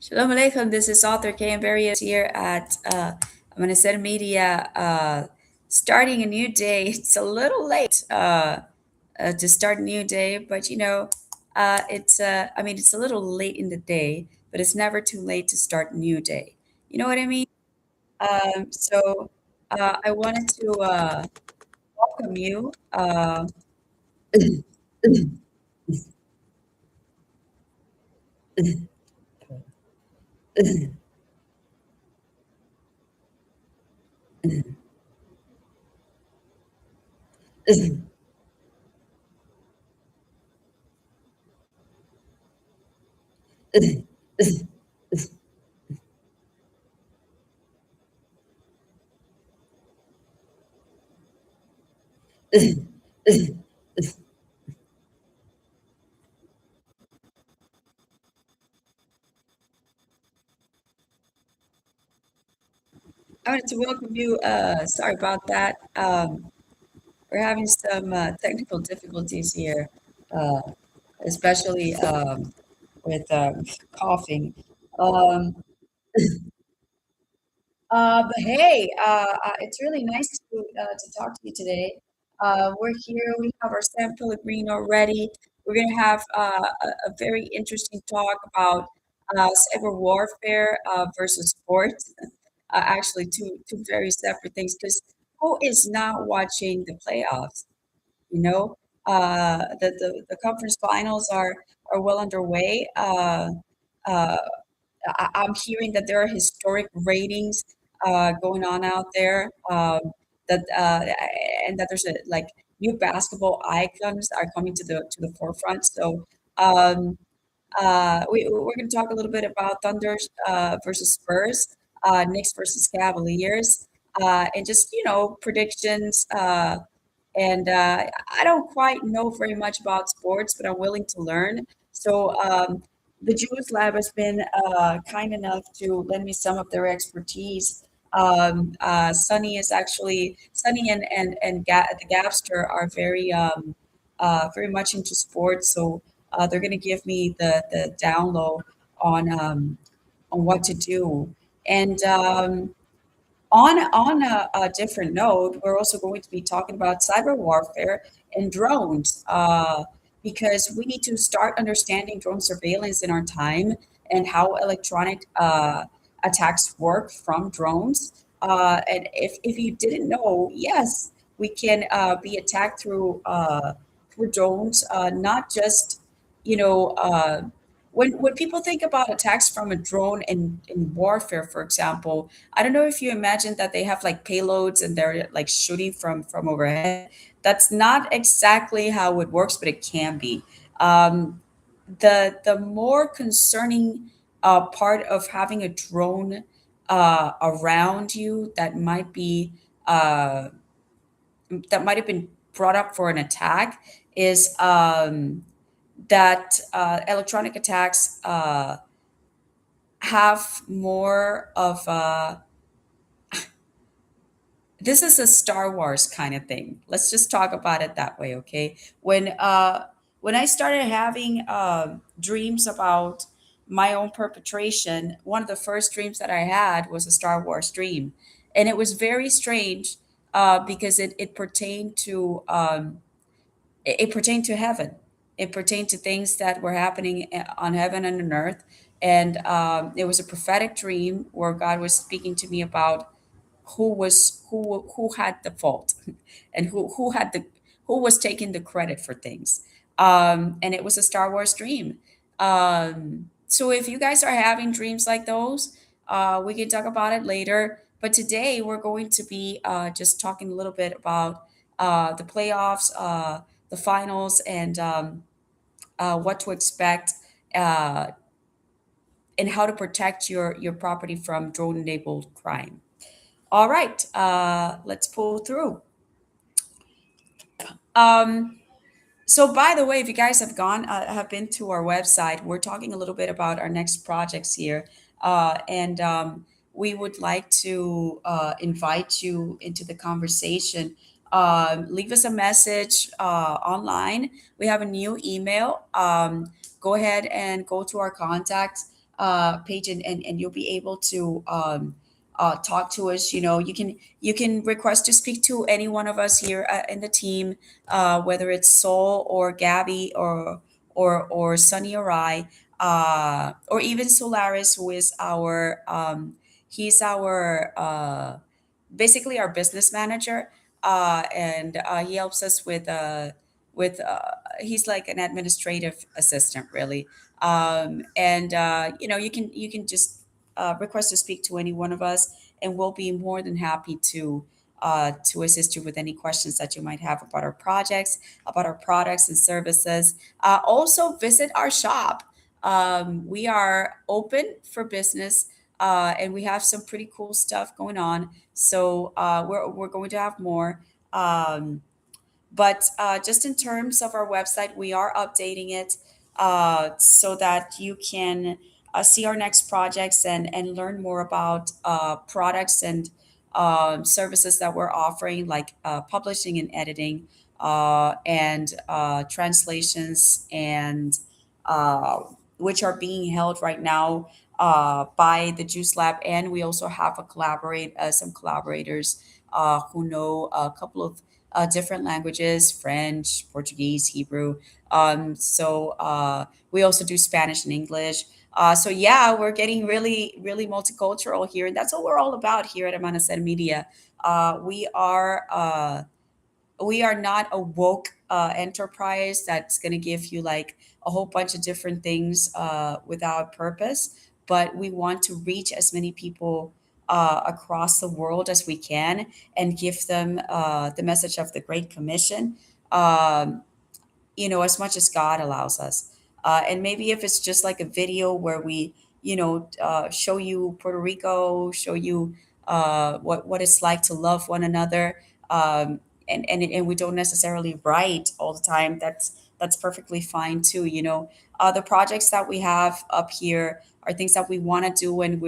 Shalom Aleichem. This is author K. Berrios here at Amanecer Media. Starting a new day. It's a little late to start a new day, but it's a little late in the day, but it's never too late to start a new day. You know what I mean? So I wanted to welcome you. I wanted to welcome you. Sorry about that. We're having some technical difficulties here, uh, especially with coughing. Um, but hey, it's really nice to talk to you today. We're here. We have our San Pellegrino ready. We're going to have a very interesting talk about cyber warfare versus sports. Actually, two very separate things. Because who is not watching the playoffs? You know, the conference finals are well underway. Uh, I'm hearing that there are historic ratings going on out there. That and that there's like new basketball icons are coming to the forefront. So um, we're going to talk a little bit about Thunder versus Spurs, Knicks versus Cavaliers, and just predictions. And I don't quite know very much about sports, but I'm willing to learn. So the Jewish Lab has been kind enough to lend me some of their expertise. Sunny and the Gapster are very much into sports, so they're going to give me the download on what to do. And on a different note, we're also going to be talking about cyber warfare and drones, because we need to start understanding drone surveillance in our time and how electronic attacks work from drones. And if you didn't know, yes, we can be attacked through drones, not just you know. When people think about attacks from a drone in warfare, for example, I don't know if you imagine that they have like payloads and they're like shooting from overhead. That's not exactly how it works, but it can be. Um, the more concerning part of having a drone around you uh, that might have been brought up for an attack is that electronic attacks have more of a this is a Star Wars kind of thing. Let's just talk about it that way, okay? When I started having dreams about my own perpetration, one of the first dreams that I had was a Star Wars dream, and it was very strange because it pertained to it pertained to heaven. It pertained to things that were happening on heaven and on earth, and it was a prophetic dream where God was speaking to me about who had the fault and who was taking the credit for things, and it was a Star Wars dream. So if you guys are having dreams like those, we can talk about it later, but today we're going to be just talking a little bit about the playoffs, the finals, and what to expect, uh, and how to protect your property from drone enabled crime. All right, let's pull through. Um, so, by the way, if you guys have been to our website, we're talking a little bit about our next projects here, and we would like to invite you into the conversation. Leave us a message online. We have a new email. Go ahead and go to our contacts. page, and you'll be able to talk to us. You can request to speak to any one of us here in the team, whether it's Sol or Gabby or Sunny or I, or even Solaris, who is our he's our basically our business manager, and he helps us with he's like an administrative assistant, really. And you can just request to speak to any one of us, and we'll be more than happy to assist you with any questions that you might have about our projects, about our products and services. Also, visit our shop. We are open for business, and we have some pretty cool stuff going on. So we're going to have more. But just in terms of our website, we are updating it so that you can see our next projects and learn more about products and services that we're offering, like publishing and editing, and translations, and uh, which are being held right now by the Juice Lab. And we also have some collaborators who know a couple of different languages: French, Portuguese, Hebrew. So we also do Spanish and English. So yeah, we're getting really, really multicultural here, and that's what we're all about here at Amanecer Media. We are not a woke enterprise that's going to give you like a whole bunch of different things without purpose, but we want to reach as many people across the world as we can, and give them the message of the Great Commission, um, as much as God allows us. And maybe if it's just like a video where we, show you Puerto Rico, show you what it's like to love one another, and we don't necessarily write all the time. That's perfectly fine too. The projects that we have up here are things that we want to do, and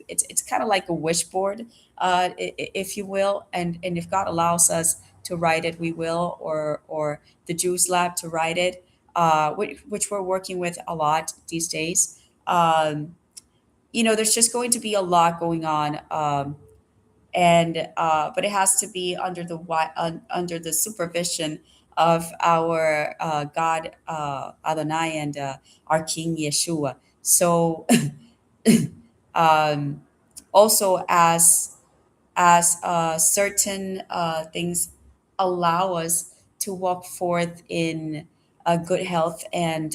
it's kind of like a wish board, if you will. And if God allows us to write it, we will, or the Juice Lab to write it, which we're working with a lot these days. There's just going to be a lot going on, and but it has to be under the supervision of our God, Adonai, and our King Yeshua. So um, also, as certain things allow us to walk forth in good health, uh,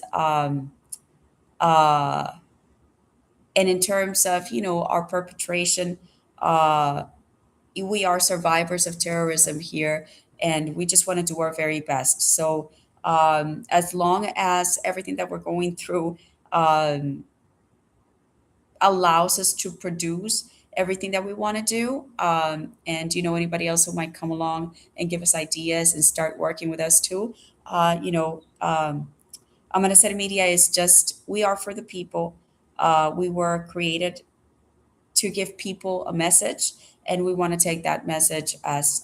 and in terms of our perpetration, uh, we are survivors of terrorism here, and we just want to do our very best. So as long as everything that we're going through um, allows us to produce everything that we want to do, and anybody else who might come along and give us ideas and start working with us too, Amanecer Media is just, we are for the people. We were created to give people a message, and we want to take that message as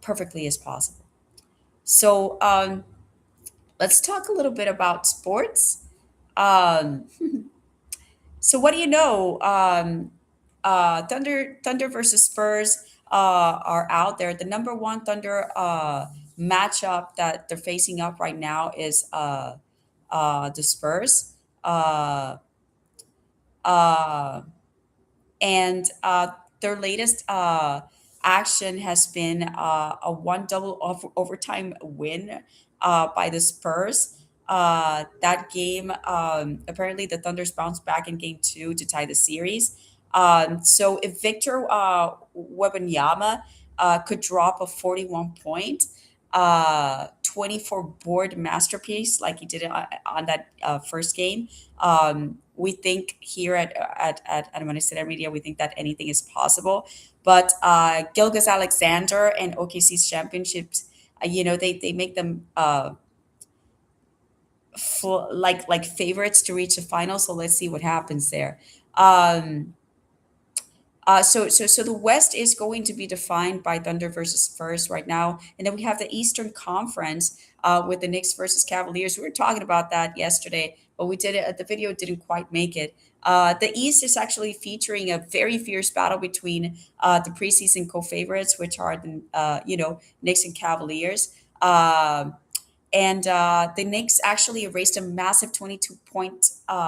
perfectly as possible. So let's talk a little bit about sports. Um, so what do you know? Thunder versus Spurs are out there. The number one Thunder matchup that they're facing up right now is the Spurs. Uh, uh, and their latest action has been a one double overtime win by the Spurs. That game, apparently, the Thunder's bounced back in game two to tie the series. So if Victor Wembanyama could drop a 41 point, 24 board masterpiece like he did on that first game, we think here at Amanecer Media, we think that anything is possible. But Gilgis Alexander and OKC's championships, they make them like favorites to reach the final. So let's see what happens there. Um, So the West is going to be defined by Thunder versus Spurs right now, and then we have the Eastern Conference with the Knicks versus Cavaliers. We were talking about that yesterday, but we did it. The video didn't quite make it. The East is actually featuring a very fierce battle between the preseason co-favorites, which are the Knicks and Cavaliers. And the Knicks actually erased a massive 22-point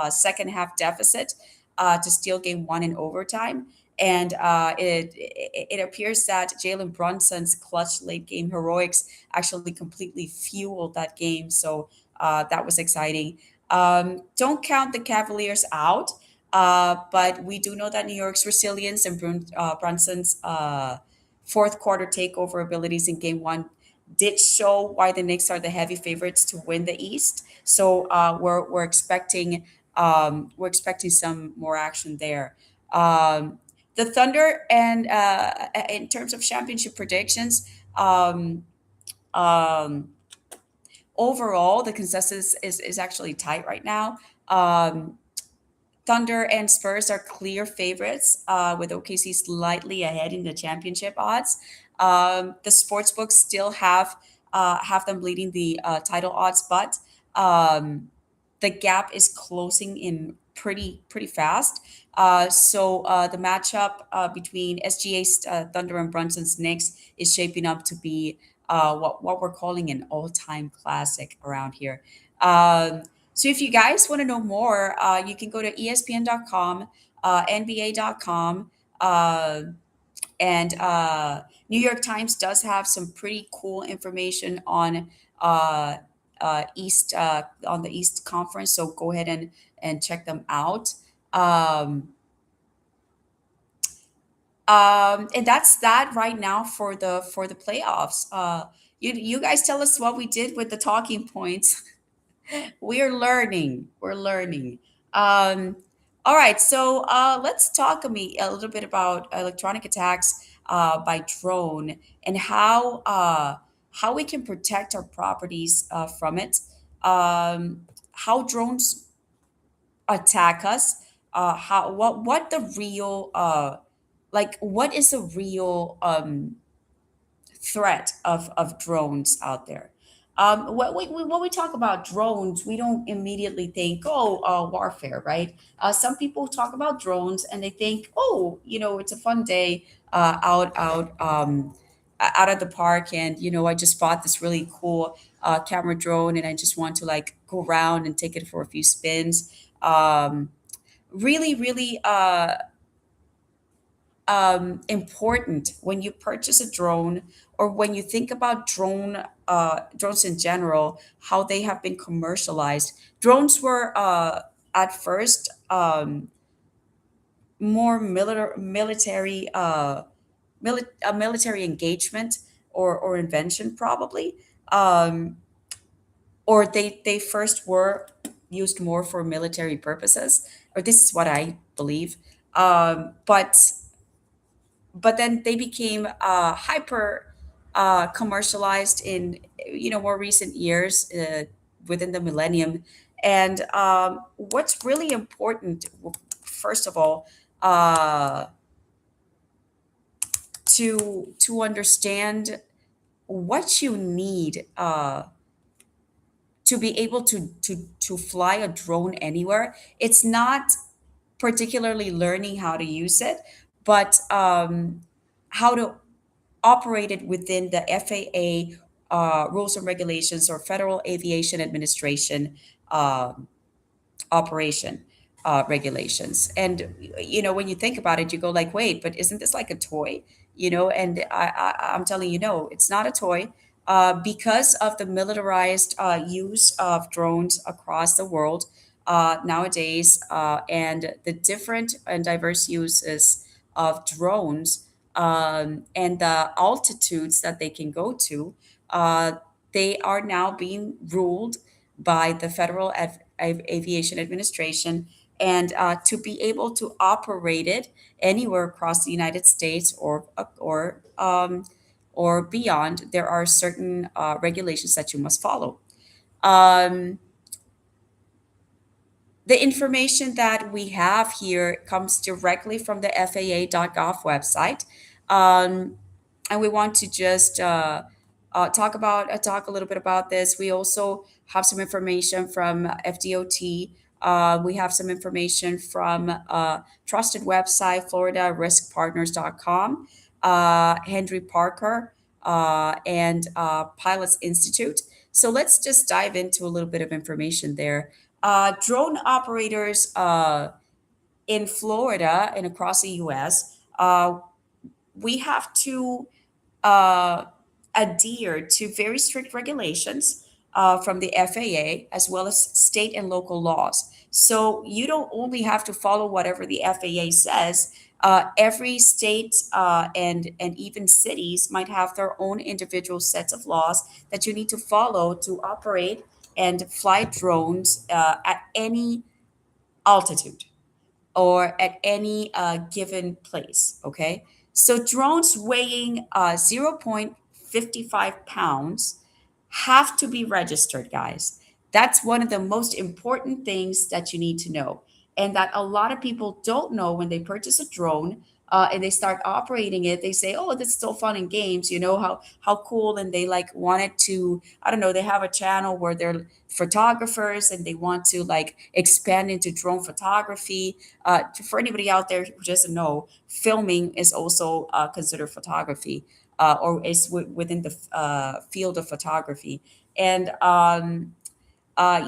second half deficit to steal game one in overtime. And it appears that Jalen Brunson's clutch late game heroics actually completely fueled that game. So that was exciting. Don't count the Cavaliers out, but we do know that New York's resilience and Brunson's fourth quarter takeover abilities in game one did show why the Knicks are the heavy favorites to win the East. So we're expecting some more action there. The Thunder and in terms of championship predictions, um, um, overall the consensus is actually tight right now. Thunder and Spurs are clear favorites, with OKC slightly ahead in the championship odds. The sports books still have them leading the title odds, but um, the gap is closing in pretty fast. So the matchup between SGA's Thunder and Brunson's Knicks is shaping up to be what we're calling an all-time classic around here. So if you guys want to know more, you can go to ESPN.com, NBA.com, and New York Times does have some pretty cool information uh, on the East Conference. So go ahead and check them out. Um, and that's that right now for the playoffs. You guys tell us what we did with the talking points. We're learning. We're learning. Um, all right, so let's talk a little bit about electronic attacks by drone and how we can protect our properties from it. How drones attack us. How what the real like what is the real threat of drones out there. When we talk about drones, we don't immediately think, oh, warfare, right? Some people talk about drones and they think, oh, it's a fun day out at the park, and I just bought this really cool camera drone, and I just want to like go around and take it for a few spins. Really, really important when you purchase a drone or when you think about drones in general, how they have been commercialized. Drones were at first more military engagement or invention probably, um, or they first were used more for military purposes, or this is what I believe. But then they became hyper commercialized in more recent years, within the millennium. And what's really important, first of all, uh, to understand what you need to be able to fly a drone anywhere. It's not particularly learning how to use it, but how to operate it within the FAA rules and regulations, or Federal Aviation Administration operation regulations. And when you think about it, you go like, wait, but isn't this like a toy? And I'm telling you, no, it's not a toy. Because of the militarized use of drones across the world nowadays, and the different and diverse uses of drones, and the altitudes that they can go to, uh, they are now being ruled by the Federal Aviation Administration. And to be able to operate it anywhere across the United States, or beyond, there are certain regulations that you must follow. Um, The information that we have here comes directly from the FAA.gov website. Um, and we want to just talk a little bit about this. We also have some information from FDOT. We have some information from trusted website, FloridaRiskPartners.com, Henry Parker, and Pilots Institute. So let's just dive into a little bit of information there. Drone operators in Florida and across the US, we have to uh, adhere to very strict regulations from the FAA as well as state and local laws. So you don't only have to follow whatever the FAA says. Every state and even cities might have their own individual sets of laws that you need to follow to operate and fly drones at any altitude or at any given place. Okay. So drones weighing 0.55 pounds have to be registered, guys. That's one of the most important things that you need to know. And that a lot of people don't know when they purchase a drone and they start operating it. They say, oh, that's still fun and games, you know, how cool. And they like wanted to, I don't know, they have a channel where they're photographers and they want to like expand into drone photography. For anybody out there who doesn't know, filming is also considered photography or is within the field of photography. And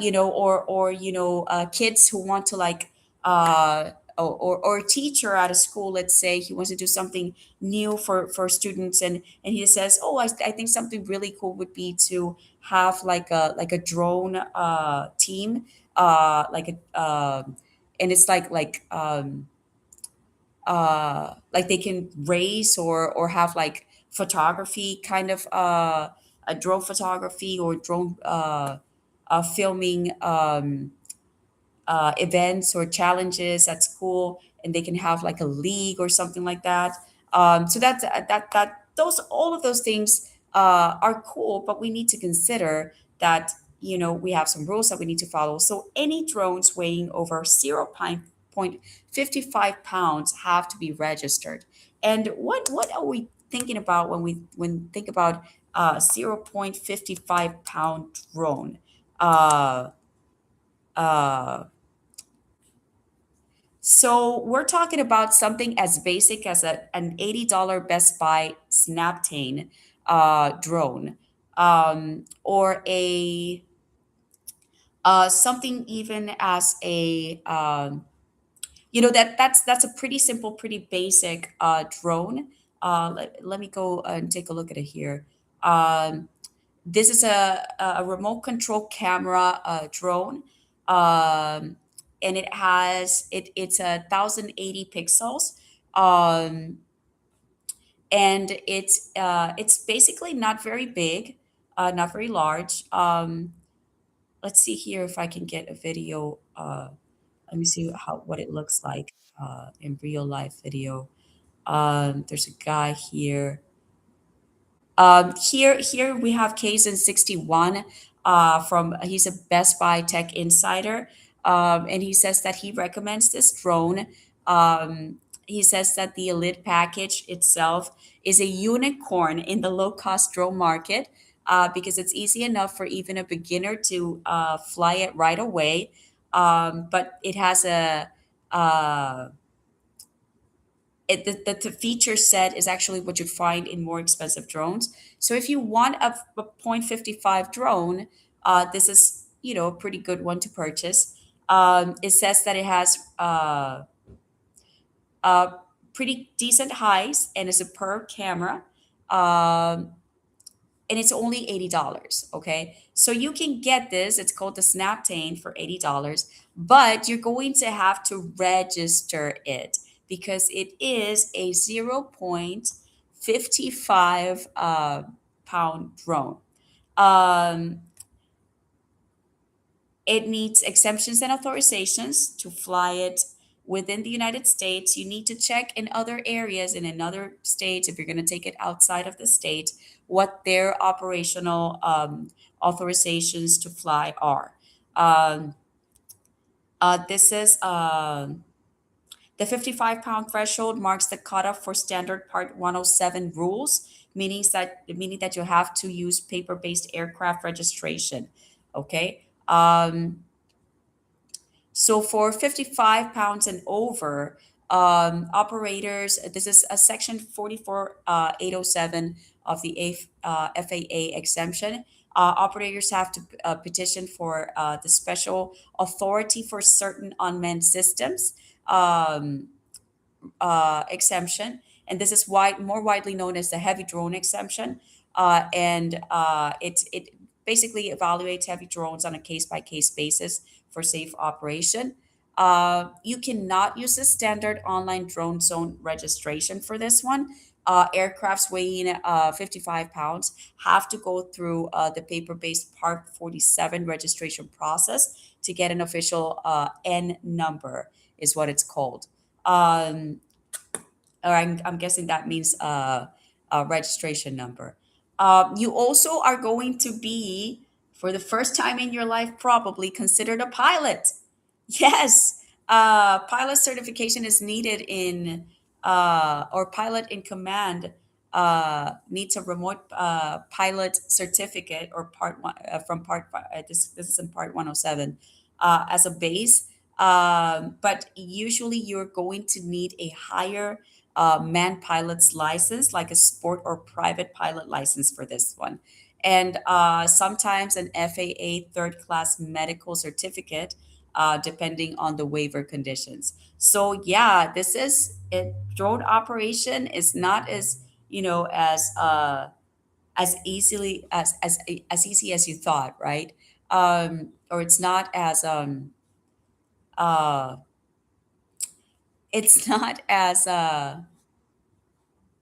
you know, kids who want to like, or a teacher at a school, let's say he wants to do something new for students, and he says, oh, I think something really cool would be to have like a drone team, like a and it's like they can race or have like photography kind of a drone photography or drone filming events or challenges at school, and they can have like a league or something like that. So that those all of those things are cool, but we need to consider that we have some rules that we need to follow. So any drones weighing over 0.55 pounds have to be registered. And what are we thinking about when we think about 0.55 pound drone? Uh, uh, So we're talking about something as basic as an $80 Best Buy Snaptane drone, or a something even as a that's a pretty simple, pretty basic drone. Let me go and take a look at it here. This is a remote control camera drone, and it's 1080 pixels, um, and it's basically not very big, not very large. Let's see here if I can get a video. Let me see what it looks like in real life video. There's a guy here. Here we have Kazan 61 from he's a Best Buy Tech Insider, and he says that he recommends this drone. He says that the Elite package itself is a unicorn in the low cost drone market because it's easy enough for even a beginner to fly it right away. But it has uh, the feature set is actually what you'd find in more expensive drones. So if you want a 0.55 drone, this is a pretty good one to purchase. It says that it has uh, pretty decent highs and a superb camera. Um, and it's only $80. Okay. So you can get this. It's called the Snaptane for $80, but you're going to have to register it because it is a 0.55 pound drone. Um, it needs exemptions and authorizations to fly it within the United States. You need to check in other areas and in other states, if you're going to take it outside of the state, what their operational authorizations to fly are. Um, This is the 55-pound threshold marks the cutoff for standard Part 107 rules, meaning that you have to use paper-based aircraft registration. Okay. So for 55 pounds and over, operators, this is a section 44807 of the FAA exemption. Operators have to petition for the special authority for certain unmanned systems. Exemption, and this is more widely known as the heavy drone exemption. And it basically evaluates heavy drones on a case by case basis for safe operation. You cannot use the standard online drone zone registration for this one. Aircrafts weighing 55 pounds have to go through the paper based Part 47 registration process to get an official N number, is what it's called. Um, or I'm guessing that means a registration number. You also are going to be, for the first time in your life, probably considered a pilot. Yes, pilot certification is needed or pilot in command needs a remote pilot certificate or part one from this is in part 107 as a base. But usually you're going to need a higher man pilot's license, like a sport or private pilot license for this one. And sometimes an FAA third class medical certificate, depending on the waiver conditions. So yeah, this is it. Drone operation is not as easily as easy as you thought, right? Or it's not as uh, it's not as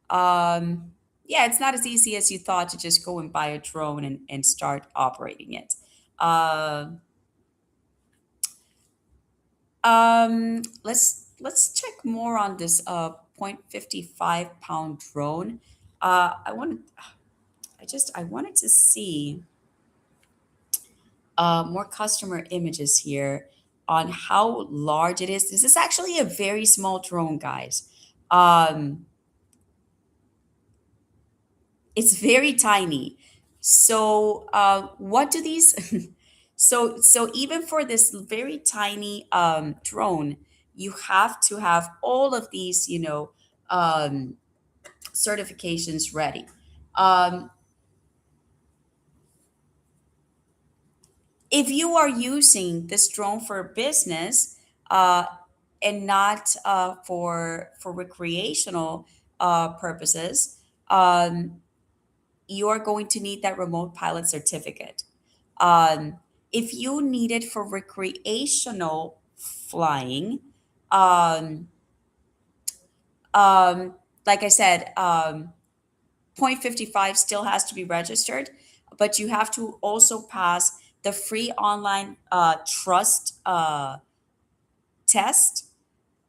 um, yeah, it's not as easy as you thought to just go and buy a drone and start operating it. Uh, let's check more on this 0.55 pound drone. I wanted to see more customer images here on how large it is. This is actually a very small drone, guys. Um, it's very tiny. So what do these so even for this very tiny drone, you have to have all of these, um, certifications ready. um, if you are using this drone for business, uh, and not for recreational purposes, um, you are going to need that remote pilot certificate. Um, if you need it for recreational flying, um, um, like I said, 0.55 still has to be registered, but you have to also pass the free online trust test,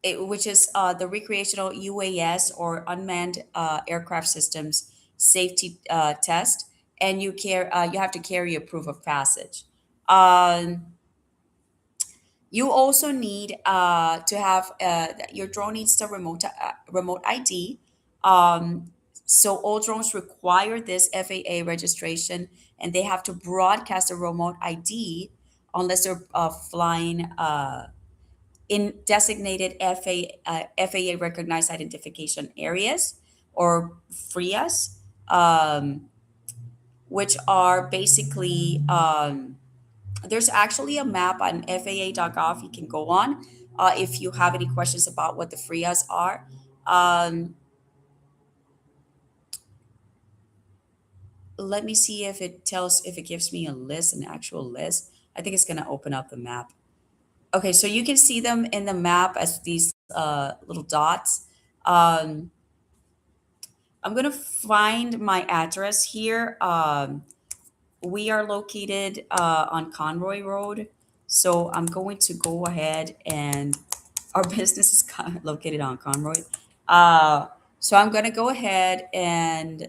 which is the recreational UAS or unmanned aircraft systems safety test, and you have to carry a proof of passage. Um, you also need to have your drone needs to remote ID. Um, so all drones require this FAA registration, and they have to broadcast a remote ID unless they're flying in designated FAA recognized identification areas, or FRIAs, which are basically, there's actually a map on FAA.gov you can go on if you have any questions about what the FRIAs are. Um, Let me see if it gives me an actual list. I think it's going to open up the map. Okay, so you can see them in the map as these little dots. Um, I'm gonna find my address here. We are located on Conroy Road, so I'm going to go ahead and our business is located on Conroy. Uh, so I'm gonna go ahead and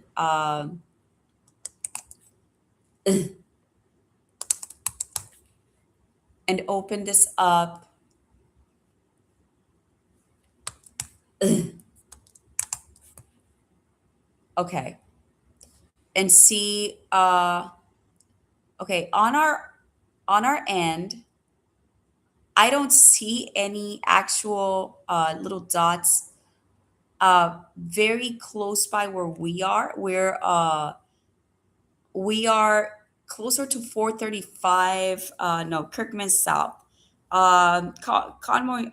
open this up. Okay. And see, okay, on our end, I don't see any actual little dots very close by where we are. We are closer to 435, no, Kirkman South, Conroy,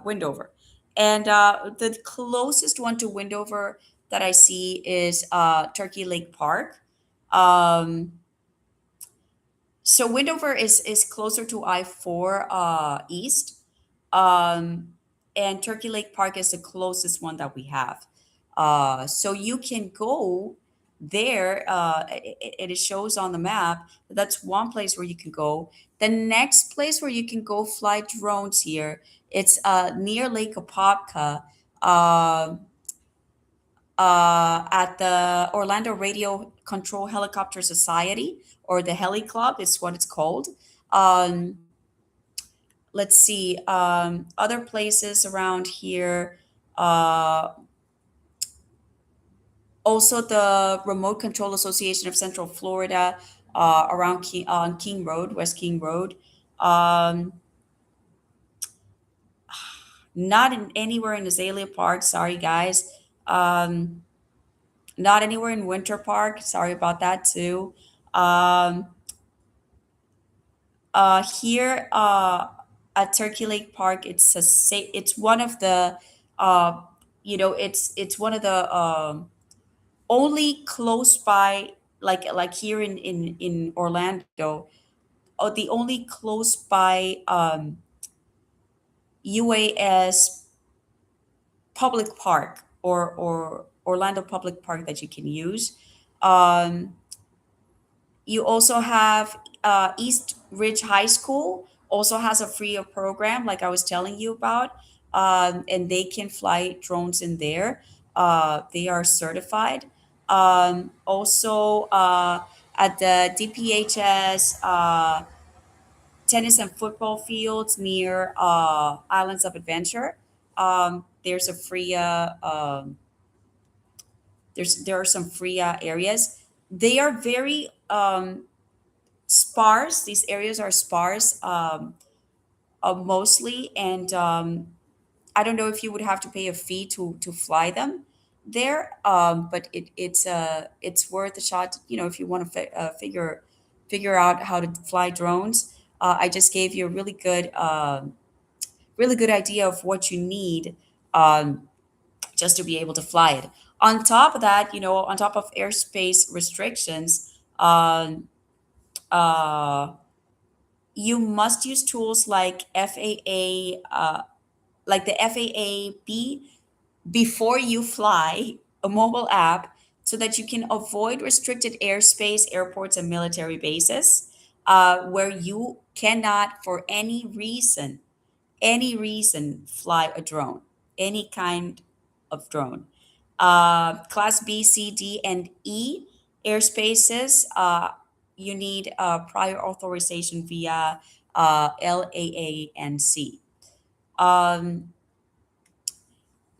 Windover. And the closest one to Windover that I see is Turkey Lake Park. Um, so Windover is closer to I-4 East. Um, and Turkey Lake Park is the closest one that we have. So you can go there. It shows on the map. That's one place where you can go. The next place where you can go fly drones here, it's near Lake Apopka. Um at the Orlando Radio Control Helicopter Society, or the Heli Club is what it's called. Um, let's see, other places around here. Uh, Also, the Remote Control Association of Central Florida, around on King Road, West King Road. Um, Not in anywhere in Azalea Park. Sorry, guys. Um, Not anywhere in Winter Park. Sorry about that too. Um, Here at Turkey Lake Park, it's one of the uh, it's one of the only close by, like here in Orlando, the only close by UAS public park, or Orlando public park that you can use. Um, You also have East Ridge High School also has a free program, like I was telling you about, and they can fly drones in there. They are certified. Also, at the DPHS tennis and football fields near Islands of Adventure, there's a free. There are some free areas. They are very sparse. These areas are sparse, mostly, and I don't know if you would have to pay a fee to fly them there, but it's worth a shot. If you want to figure out how to fly drones. I just gave you a really good idea of what you need, um, just to be able to fly it. On top of that, on top of airspace restrictions, uh, you must use tools like like the FAA-B before you fly a mobile app, so that you can avoid restricted airspace, airports, and military bases, where you cannot, for any reason, fly a drone, any kind of drone. Class B, C, D, and E airspaces, you need prior authorization via LAA and C. Um,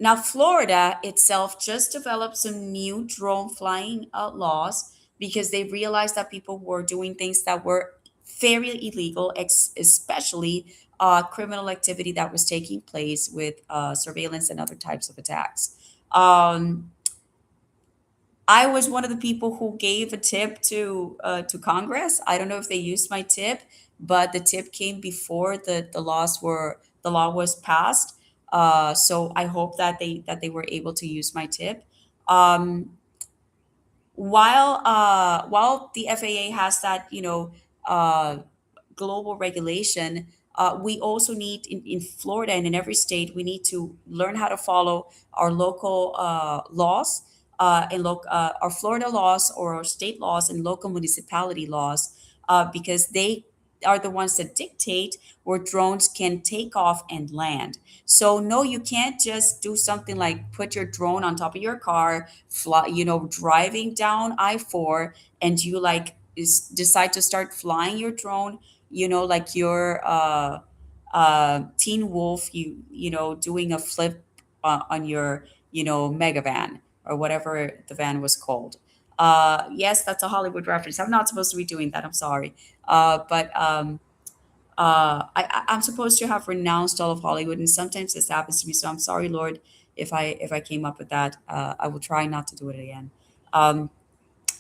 Now, Florida itself just developed some new drone flying laws, because they realized that people were doing things that were very illegal, especially criminal activity that was taking place with surveillance and other types of attacks. Um, I was one of the people who gave a tip to Congress. I don't know if they used my tip, but the tip came before the law was passed. So I hope that they were able to use my tip. Um, while the FAA has that, uh, global regulation, we also need in Florida and in every state, we need to learn how to follow our local laws, our Florida laws, or our state laws and local municipality laws, because they are the ones that dictate where drones can take off and land. So no, you can't just do something like put your drone on top of your car, fly, driving down I-4, and you like decide to start flying your drone, like your Teen Wolf, doing a flip, on your, mega van or whatever the van was called. Yes, that's a Hollywood reference. I'm not supposed to be doing that. I'm sorry. I'm supposed to have renounced all of Hollywood, and sometimes this happens to me. So I'm sorry, Lord, if I came up with that. I will try not to do it again. Um,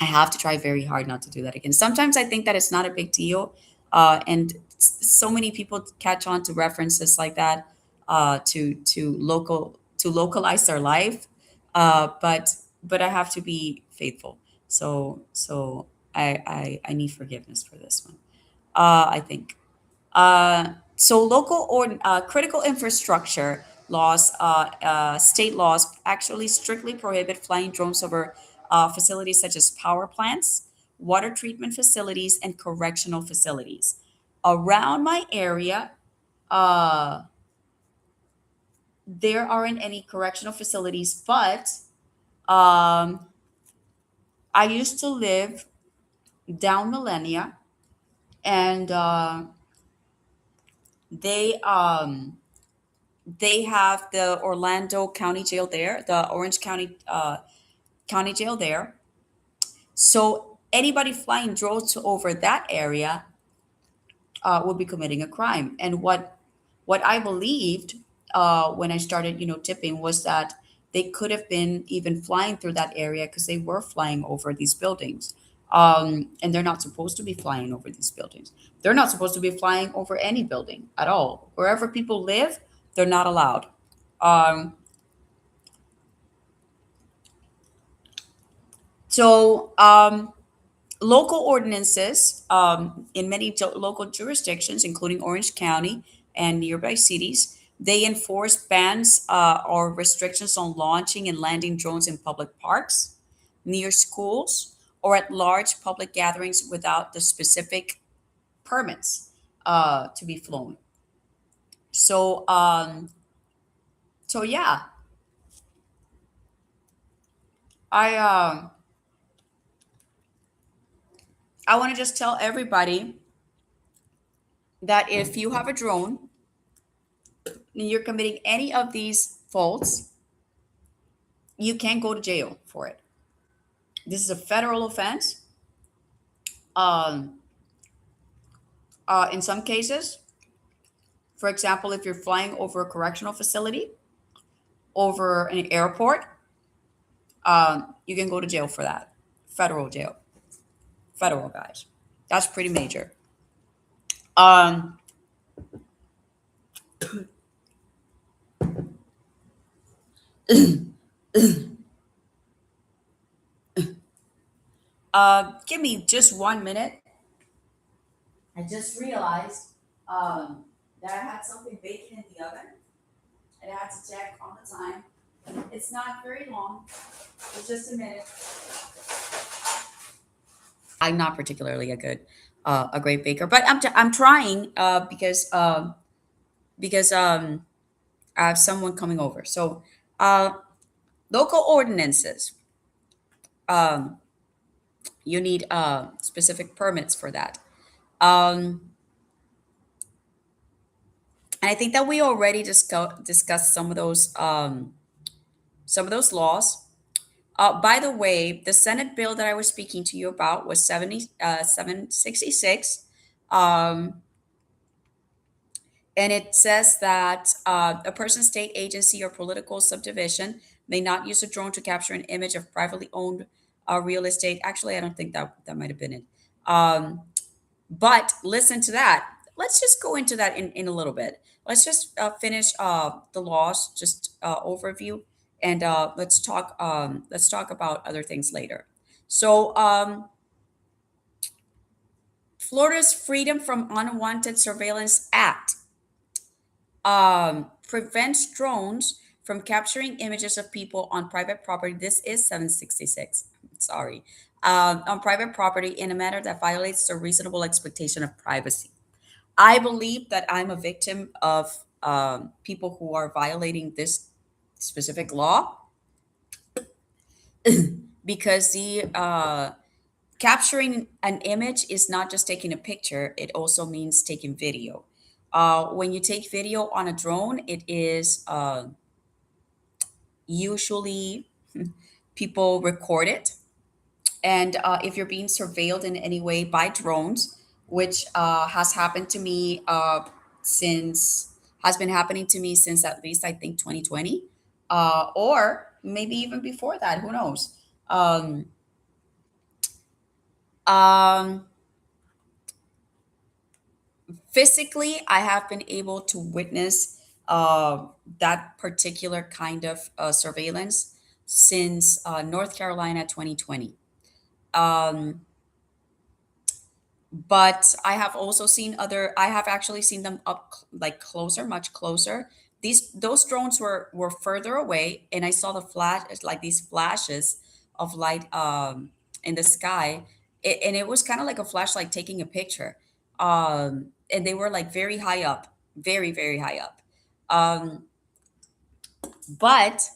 I have to try very hard not to do that again. Sometimes I think that it's not a big deal, and so many people catch on to references like that to localize their life. But I have to be faithful. So I need forgiveness for this one. I think. So local or critical infrastructure laws, state laws actually strictly prohibit flying drones over facilities such as power plants, water treatment facilities, and correctional facilities. Around my area, uh, there aren't any correctional facilities, but um, I used to live down Millennia, and they they have the Orlando County Jail there, the Orange County Jail there. So anybody flying drones over that area will be committing a crime. And what I believed when I started, tipping was that they could have been even flying through that area because they were flying over these buildings. And they're not supposed to be flying over these buildings. They're not supposed to be flying over any building at all. Wherever people live, they're not allowed. Um, so local ordinances in many local jurisdictions, including Orange County and nearby cities, they enforce bans or restrictions on launching and landing drones in public parks, near schools, or at large public gatherings without the specific permits to be flown. So, yeah, I I want to just tell everybody that if you have a drone and you're committing any of these faults, you can't go to jail for it. This is a federal offense. Um, in some cases, for example, if you're flying over a correctional facility, over an airport, you can go to jail for that. Federal jail, federal guys. That's pretty major. Um, Give me just 1 minute. I just realized that I had something baking in the oven, and I had to check on the time. It's not very long. It's just a minute. I'm not particularly a great baker, but I'm trying because I have someone coming over. So, uh, local ordinances, um, you need specific permits for that. Um, and I think that we already discussed some of those laws. By the way, the Senate bill that I was speaking to you about was 766. Um, And it says that a person, state agency, or political subdivision may not use a drone to capture an image of privately owned real estate. Actually, I don't think that might have been it. Um, but listen to that. Let's just go into that in a little bit. Let's just finish the laws, just overview, and let's talk about other things later. So, Florida's Freedom from Unwanted Surveillance Act prevents drones from capturing images of people on private property. This is 766. Sorry. On private property in a manner that violates the reasonable expectation of privacy. I believe that I'm a victim of people who are violating this specific law because the capturing an image is not just taking a picture, it also means taking video. When you take video on a drone, it is Usually, people record it, and if you're being surveilled in any way by drones, which has happened to me since has been happening to me since at least I think 2020, or maybe even before that. Who knows? Um, um, Physically, I have been able to witness that particular kind of surveillance since North Carolina 2020. Um, but I have also seen other. I have actually seen them up like closer, much closer. Those drones were further away, and I saw the flash, like these flashes of light in the sky, and it was kind of like a flashlight taking a picture. And they were like very high up, very high up. Um, but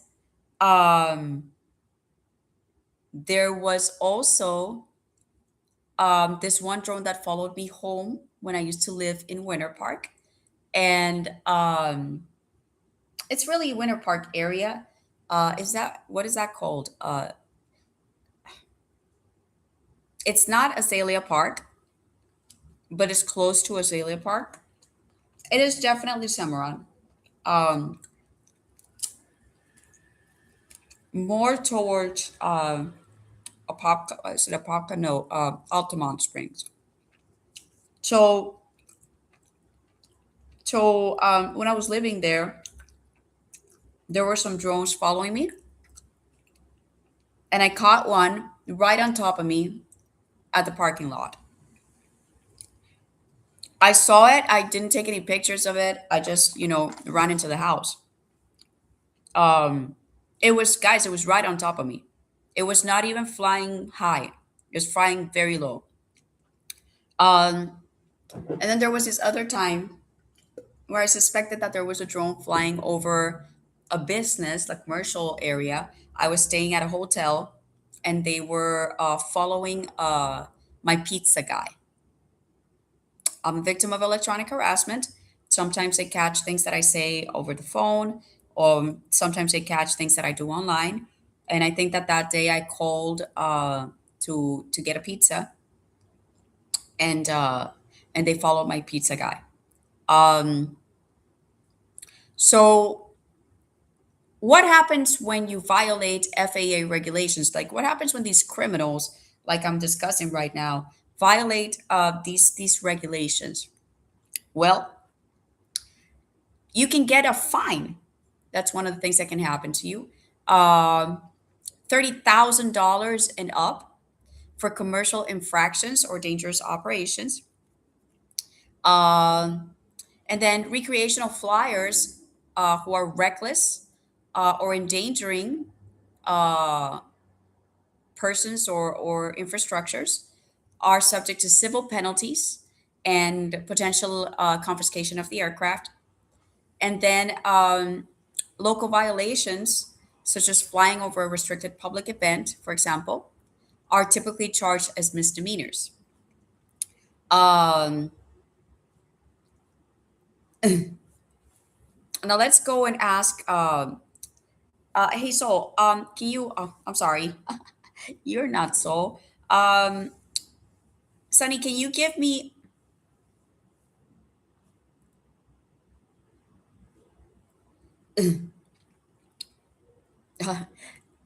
there was also this one drone that followed me home when I used to live in Winter Park, and it's really Winter Park area. Is that what is that called? It's not Azalea Park, but it's close to Azalea Park. It is definitely Cimarron. Um, More towards Apopka. Is it Apopka? No, Altamont Springs. So, when I was living there, there were some drones following me, and I caught one right on top of me at the parking lot. I saw it. I didn't take any pictures of it. I just, ran into the house. Um, it was, guys, it was right on top of me. It was not even flying high. It was flying very low. Um, and then there was this other time where I suspected that there was a drone flying over a business, like commercial area. I was staying at a hotel, and they were following my pizza guy. I'm a victim of electronic harassment. Sometimes they catch things that I say over the phone, or sometimes they catch things that I do online. And I think that that day I called to get a pizza, and they followed my pizza guy. Um, so what happens when you violate FAA regulations? Like what happens when these criminals, like I'm discussing right now, violate these regulations? Well, you can get a fine. That's one of the things that can happen to you. Um, $30,000 and up for commercial infractions or dangerous operations. Um, and then recreational flyers who are reckless or endangering uh, persons or infrastructures are subject to civil penalties and potential confiscation of the aircraft. And then local violations, such as flying over a restricted public event, for example, are typically charged as misdemeanors. Um, Now let's go and ask. Hey, Soul. Can you? I'm sorry, you're not Soul. Sunny, can you give me?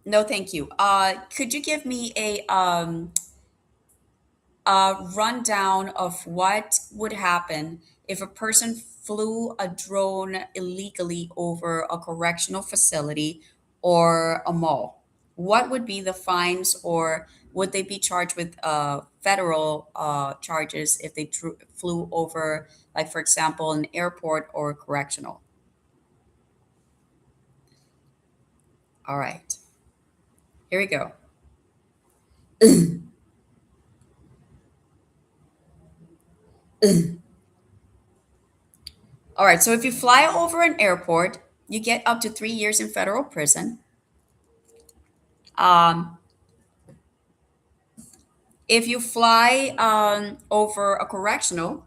No, thank you. Could you give me a rundown of what would happen if a person flew a drone illegally over a correctional facility or a mall? What would be the fines, or would they be charged with federal charges if they flew over, like, for example, an airport or a correctional? All right, here we go. All right, so if you fly over an airport, you get up to 3 years in federal prison. Um, if you fly over a correctional,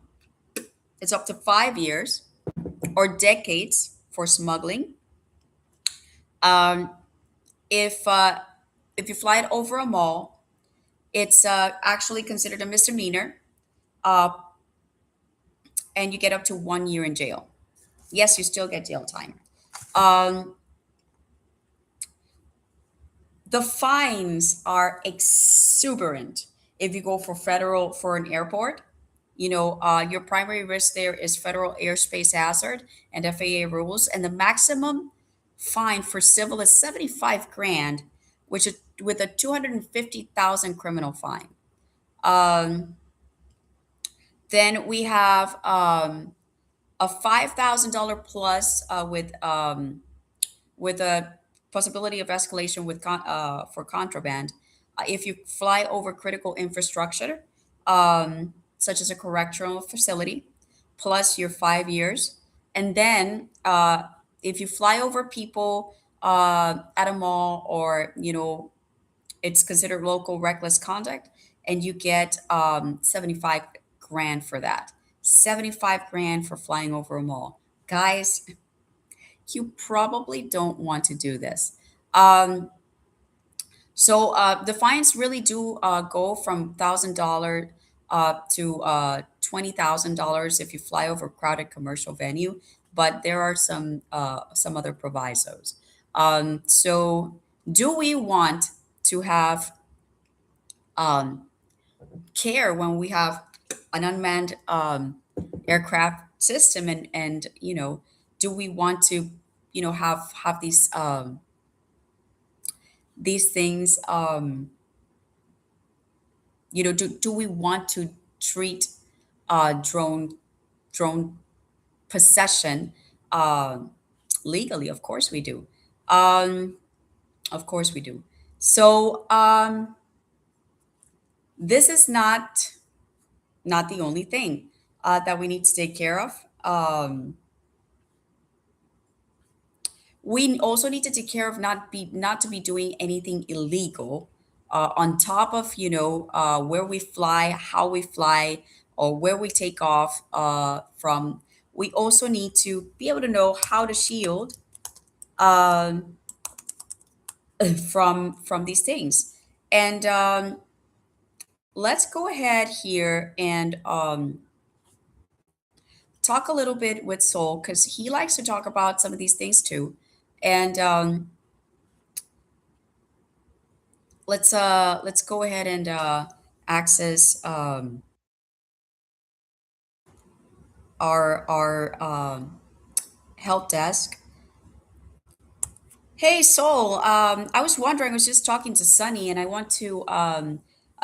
it's up to 5 years or decades for smuggling. If if you fly it over a mall, it's actually considered a misdemeanor, uh, and you get up to 1 year in jail. Yes, you still get jail time. Um, the fines are exuberant if you go for an airport. Your primary risk there is federal airspace hazard and FAA rules, and the maximum fine for civil is 75 grand, which is with a 250,000 criminal fine. Um, then we have a $5,000 plus with a possibility of escalation for contraband if you fly over critical infrastructure, such as a correctional facility, plus your 5 years. And then if you fly over people at a mall, or it's considered local reckless conduct, and you get 75 grand for that. 75 grand for flying over a mall. Guys, you probably don't want to do this. Um, the fines really do go from $1,000 to $20,000 if you fly over a crowded commercial venue, but there are some other provisos. So, do we want to have um, care when we have an unmanned aircraft system, and do we want to have these things, do we want to treat drone possession uh, legally? Of course we do. um, of course we do. So this is not the only thing that we need to take care of. We also need to take care of not to be doing anything illegal on top of where we fly, how we fly, or where we take off from. We also need to be able to know how to shield um, from these things. And let's go ahead here and talk a little bit with Soul, because he likes to talk about some of these things too. And let's go ahead and access our help desk. Hey, Soul. I was wondering. I was just talking to Sunny, and I want to.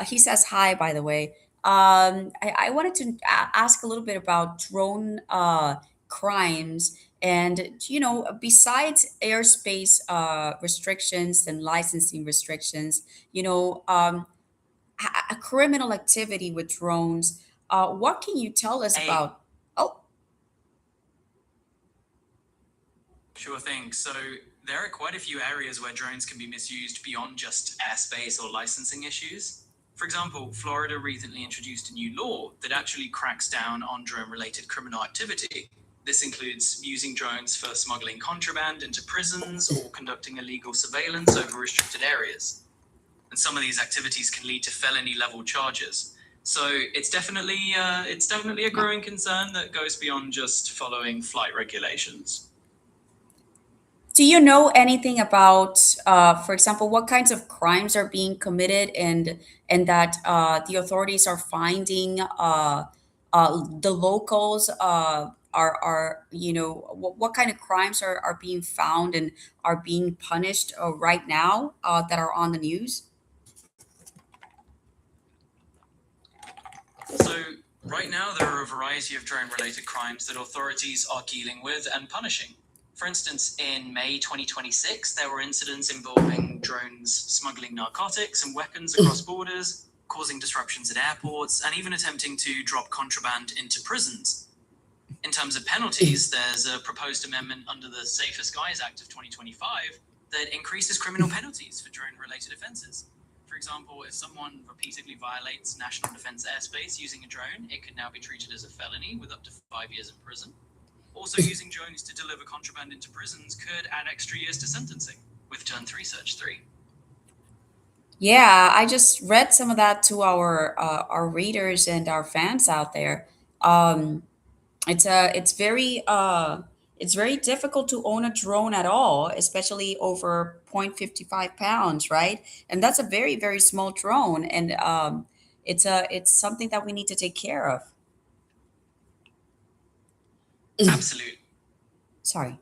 He says hi, by the way. I wanted to ask a little bit about drone crimes, and besides airspace restrictions and licensing restrictions, a criminal activity with drones. What can you tell us about? Oh, Sure thing. So there are quite a few areas where drones can be misused beyond just airspace or licensing issues. For example, Florida recently introduced a new law that actually cracks down on drone-related criminal activity. This includes using drones for smuggling contraband into prisons or conducting illegal surveillance over restricted areas. And some of these activities can lead to felony-level charges. So it's definitely a growing concern that goes beyond just following flight regulations. do you know anything about, for example, what kinds of crimes are being committed, and that the authorities are finding the locals are what kind of crimes are being found and are being punished right now that are on the news? So, right now, there are a variety of drone related crimes that authorities are dealing with and punishing. For instance, in May 2026, there were incidents involving drones smuggling narcotics and weapons across borders, causing disruptions at airports, and even attempting to drop contraband into prisons. In terms of penalties, there's a proposed amendment under the Safer Skies Act of 2025 that increases criminal penalties for drone related offenses. For example, if someone repeatedly violates national defense airspace using a drone, it could now be treated as a felony with up to 5 years in prison. Also, using drones to deliver contraband into prisons could add extra years to sentencing. with Turn 3 Search 3. Yeah, I just read some of that to our readers and our fans out there. Um, it's very difficult to own a drone at all, especially over 0.55 pounds, right? And that's a very small drone, and it's something that we need to take care of. Absolute. Sorry.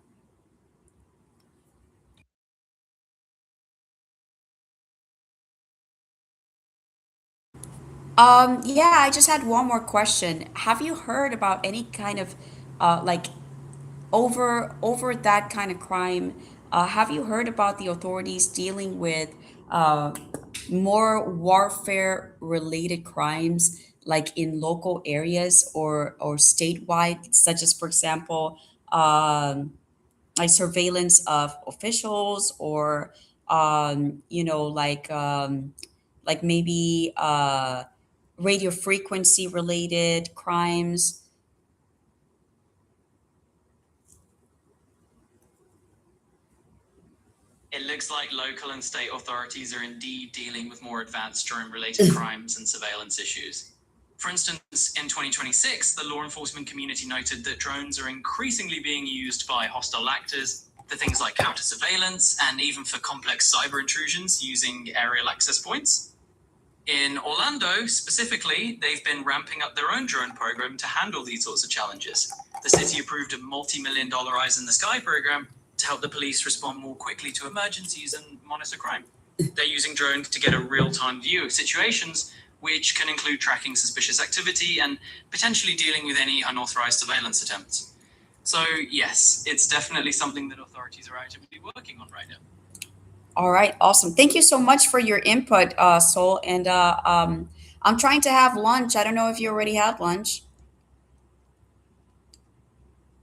Yeah, I just had one more question. Have you heard about any kind of like over that kind of crime? Have you heard about the authorities dealing with uh, more warfare related crimes, like in local areas or statewide, such as, for example, like surveillance of officials, or like maybe radio frequency related crimes? It looks like local and state authorities are indeed dealing with more advanced drone related crimes and surveillance issues. For instance, in 2026, the law enforcement community noted that drones are increasingly being used by hostile actors for things like counter surveillance and even for complex cyber intrusions using aerial access points. In Orlando, specifically, they've been ramping up their own drone program to handle these sorts of challenges. The city approved a multi-million-dollar Eyes in the Sky program to help the police respond more quickly to emergencies and monitor crime. They're using drones to get a real-time view of situations, which can include tracking suspicious activity and potentially dealing with any unauthorized surveillance attempts. So, yes, it's definitely something that authorities are actively working on right now. All right, awesome. Thank you so much for your input, Sol. And I'm trying to have lunch. I don't know if you already had lunch.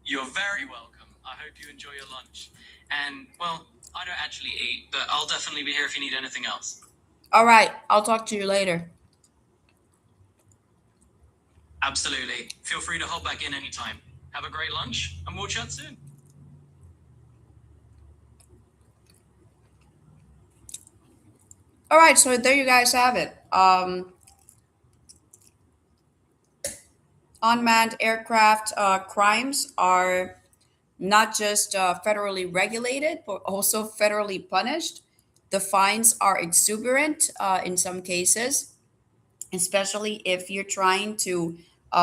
You're very welcome. I hope you enjoy your lunch. And, well, I don't actually eat, but I'll definitely be here if you need anything else. All right, I'll talk to you later. Absolutely. Feel free to hop back in anytime. Have a great lunch, and we'll chat soon. All right, so there you guys have it. Unmanned aircraft crimes are not just federally regulated, but also federally punished. The fines are exuberant in some cases, especially if you're trying to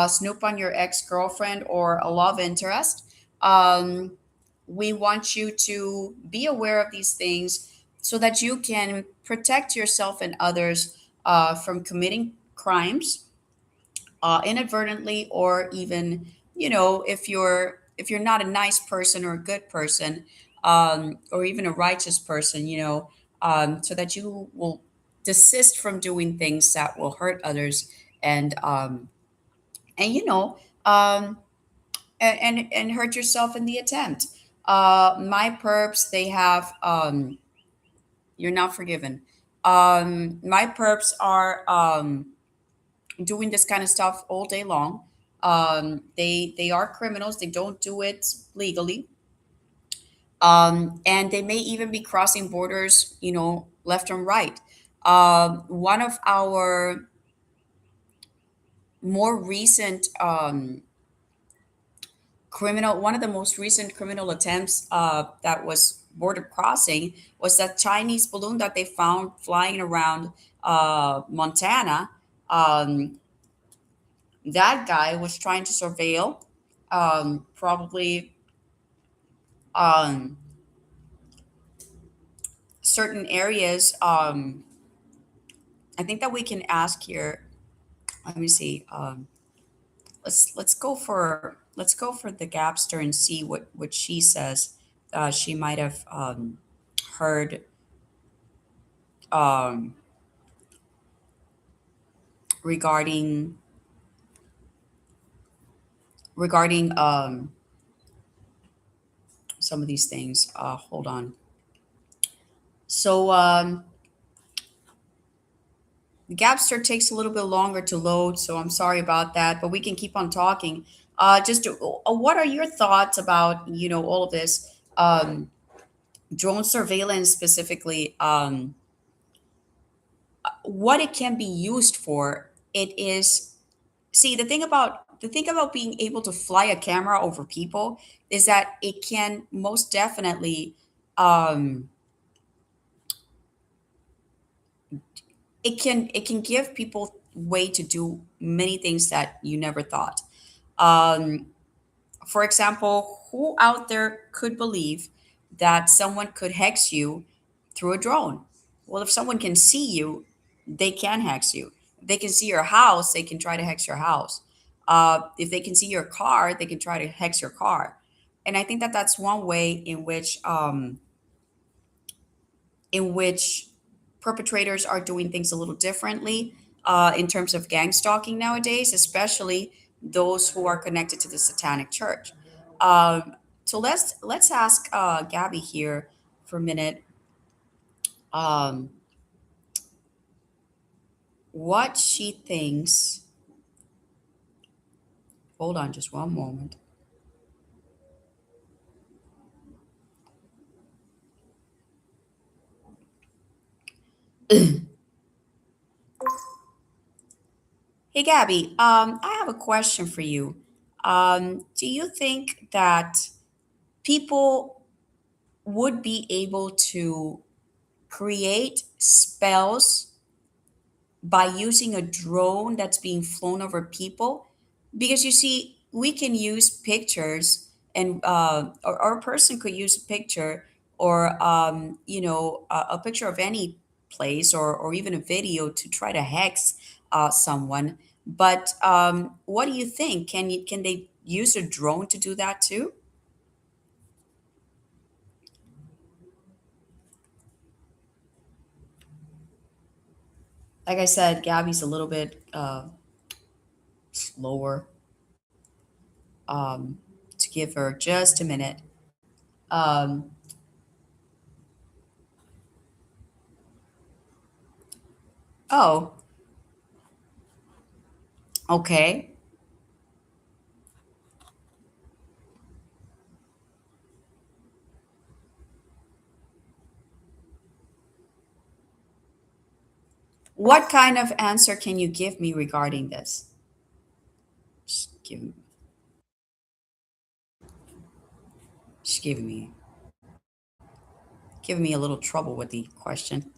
snoop on your ex girlfriend or a love interest. Um, we want you to be aware of these things so that you can protect yourself and others from committing crimes inadvertently, or even, if you're not a nice person or a good person, or even a righteous person, so that you will desist from doing things that will hurt others, and and you know um, and hurt yourself in the attempt. My perps, they have you're not forgiven. My perps are doing this kind of stuff all day long. They are criminals. They don't do it legally, and they may even be crossing borders, left and right. One of our more recent one of the most recent criminal attempts that was border crossing was that Chinese balloon that they found flying around Montana. That guy was trying to surveil probably um, certain areas. I think that we can ask here. Let me see. Let's go for the Gapster and see what she says. She might have heard um, regarding regarding some of these things. Hold on. So the Gapster takes a little bit longer to load, so I'm sorry about that, but we can keep on talking. What are your thoughts about all of this? drone surveillance specifically, what it can be used for, it is, see, the thing about being able to fly a camera over people is that it can most definitely, um, it can give people way to do many things that you never thought. Um, for example, who out there could believe that someone could hex you through a drone? Well, if someone can see you, they can hex you. If they can see your house, they can try to hex your house. If they can see your car, they can try to hex your car. And I think that that's one way in which perpetrators are doing things a little differently in terms of gang stalking nowadays, especially those who are connected to the Satanic Church. Um, so let's ask Gabby here for a minute. Um, what she thinks. Hold on, just one moment. Hey, Gabby. I have a question for you. Do you think that people would be able to create spells by using a drone that's being flown over people? Because you see, we can use pictures, and or a person could use a picture, or a picture of any place, or even a video to try to hex someone. But what do you think? Can they use a drone to do that too? Like I said, Gabby's a little bit slower. um, to give her just a minute. Um, oh, okay. What kind of answer can you give me regarding this? She's she's giving me a little trouble with the question.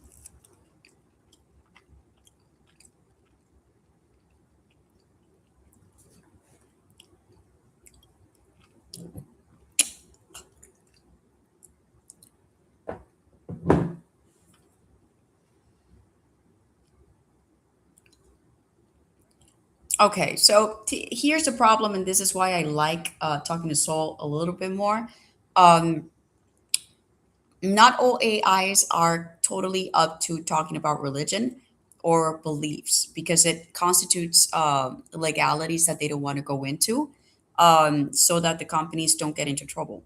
Okay, so here's the problem, and this is why I like talking to Soul a little bit more. Um, Not all AIs are totally up to talking about religion or beliefs because it constitutes legalities that they don't want to go into, so that the companies don't get into trouble.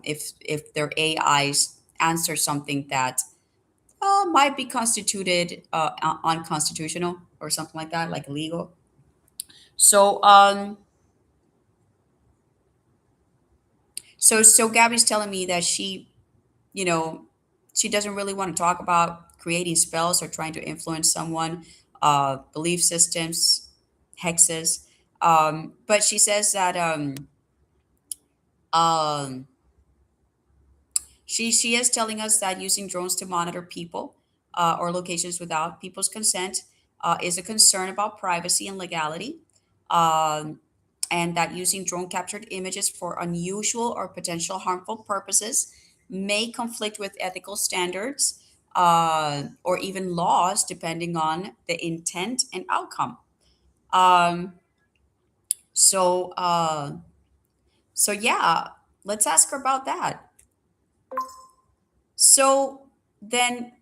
If their AIs answer something that might be constituted unconstitutional or something like that, like illegal. So so Gabby's telling me that you know, she doesn't really want to talk about creating spells or trying to influence someone, belief systems, hexes. But she says that um, she is telling us that using drones to monitor people or locations without people's consent is a concern about privacy and legality. Um, and that using drone captured images for unusual or potential harmful purposes may conflict with ethical standards or even laws, depending on the intent and outcome. Um, so, uh, so yeah, let's ask her about that. So then,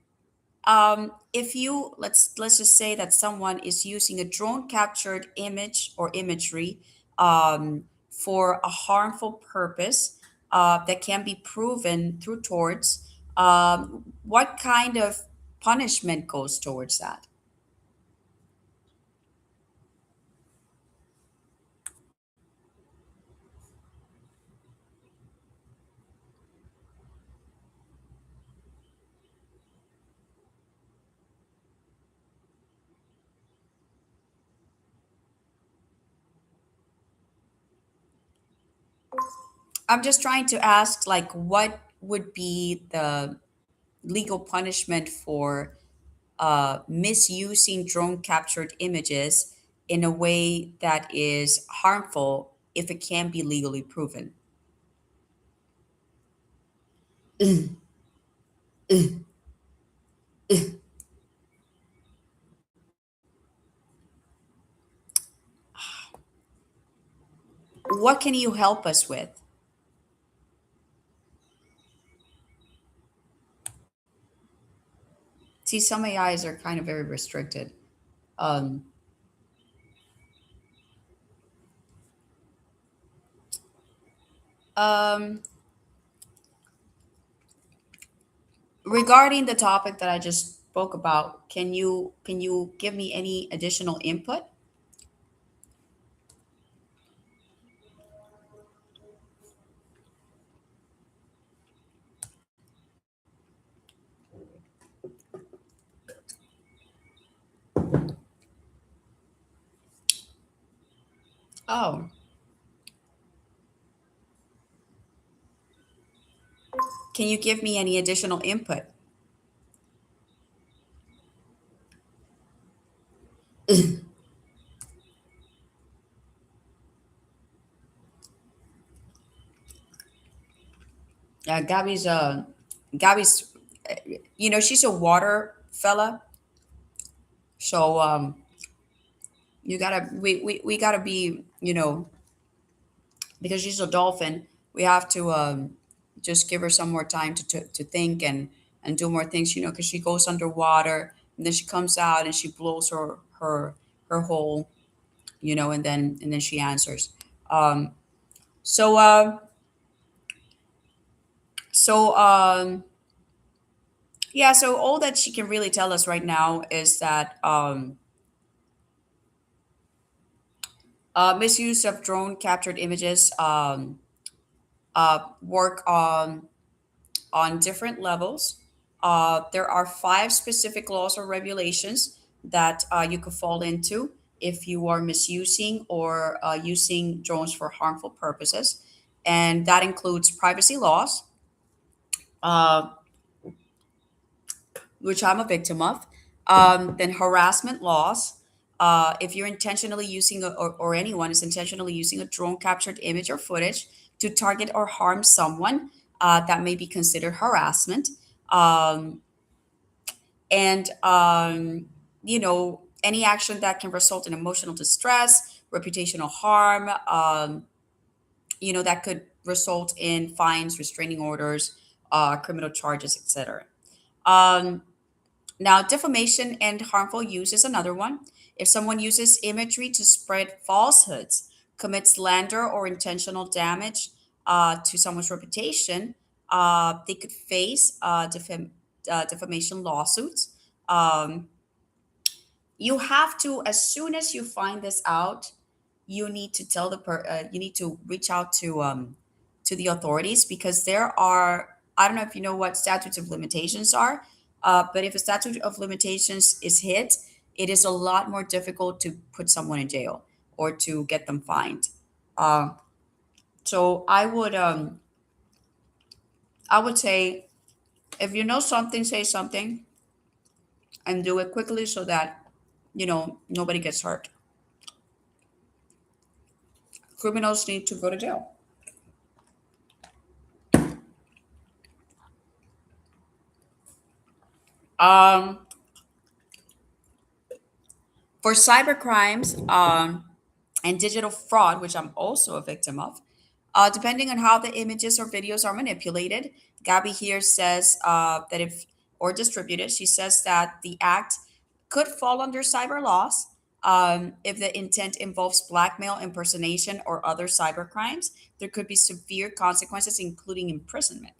if you let's just say that someone is using a drone captured image or imagery for a harmful purpose that can be proven through torts, what kind of punishment goes towards that? I'm just trying to ask, like, what would be the legal punishment for misusing drone captured images in a way that is harmful if it can be legally proven? What can you help us with? See, some AIs are kind of very restricted. Um, um, Regarding the topic that I just spoke about, can you give me any additional input? Oh, can you give me any additional input? Yeah, Gabby's, she's a water fella, so we gotta be, because she's a dolphin, we have to just give her some more time to think and do more things, because she goes underwater and then she comes out and she blows her hole, and then she answers. Um, so so yeah, so all that she can really tell us right now is that misuse of drone captured images work on different levels. There are five specific laws or regulations that you could fall into if you are misusing or using drones for harmful purposes. And that includes privacy laws, uh, which I'm a victim of, then harassment laws. If you're intentionally using, or anyone is intentionally using a drone captured image or footage to target or harm someone, that may be considered harassment. Um, and any action that can result in emotional distress, reputational harm, that could result in fines, restraining orders, criminal charges, etc. Um, Now, defamation and harmful use is another one. If someone uses imagery to spread falsehoods, commits slander or intentional damage to someone's reputation, they could face defamation lawsuits. Um, you have to, as soon as you find this out, you need to you need to reach out to the authorities, because there are, I don't know if you know what statutes of limitations are, but if a statute of limitations is hit, it is a lot more difficult to put someone in jail or to get them fined. uh, so I would say, if you know something, say something and do it quickly so that nobody gets hurt. Criminals need to go to jail. Um, for cyber crimes and digital fraud, which I'm also a victim of, depending on how the images or videos are manipulated, Gabby here says that if or distributed, she says that the act could fall under cyber laws if the intent involves blackmail, impersonation, or other cyber crimes. There could be severe consequences, including imprisonment.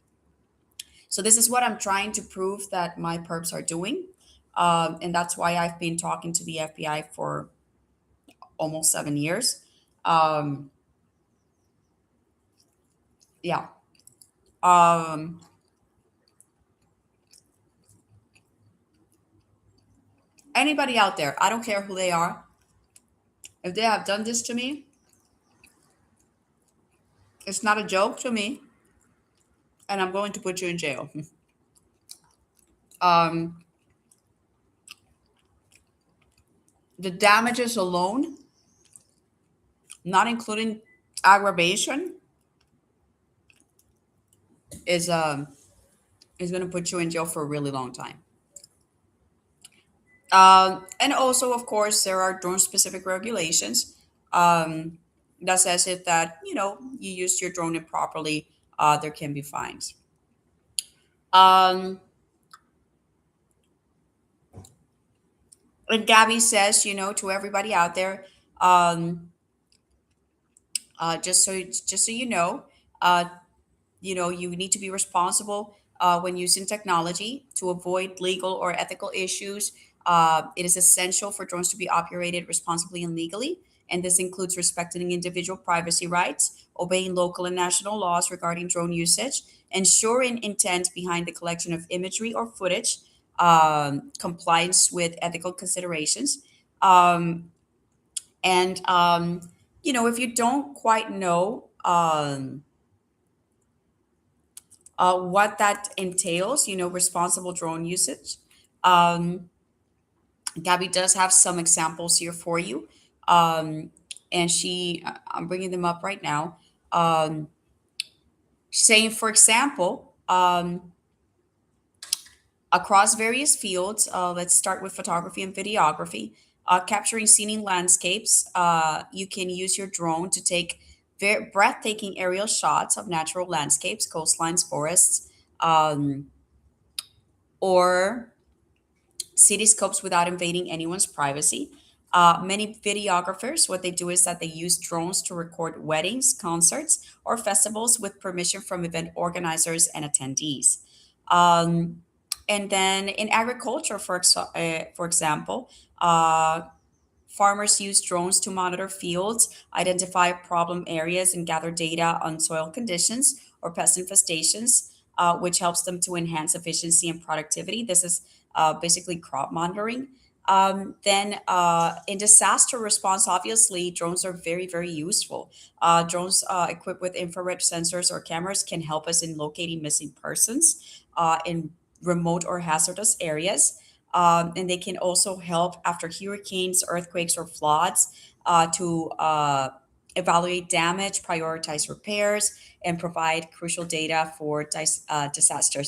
So this is what I'm trying to prove that my perps are doing. And that's why I've been talking to the FBI for almost 7 years. Um, yeah. Um, Anybody out there, I don't care who they are, if they have done this to me, It's not a joke to me, and I'm going to put you in jail. Um, the damages alone, not including aggravation, is um is going to put you in jail for a really long time. And also, of course, there are drone specific regulations um, that says if that you use your drone improperly, there can be fines. Um, and Gabby says, to everybody out there, um, just so uh, you need to be responsible when using technology to avoid legal or ethical issues. It is essential for drones to be operated responsibly and legally, and this includes respecting individual privacy rights, obeying local and national laws regarding drone usage, ensuring intent behind the collection of imagery or footage, compliance with ethical considerations. And if you don't quite know what that entails, responsible drone usage. Um, Gabby does have some examples here for you. And I'm bringing them up right now. Um, saying, for example, across various fields, let's start with photography and videography. Capturing scenic landscapes, you can use your drone to take very breathtaking aerial shots of natural landscapes, coastlines, forests, um, or cityscopes without invading anyone's privacy. Many videographers, what they do is that they use drones to record weddings, concerts, or festivals with permission from event organizers and attendees. Um, and then in agriculture, for example, farmers use drones to monitor fields, identify problem areas, and gather data on soil conditions or pest infestations, which helps them to enhance efficiency and productivity. This is basically crop monitoring. Then in disaster response, obviously, drones are very, very useful. Drones equipped with infrared sensors or cameras can help us in locating missing persons in remote or hazardous areas. And they can also help after hurricanes, earthquakes, or floods to evaluate damage, prioritize repairs, and provide crucial data for disaster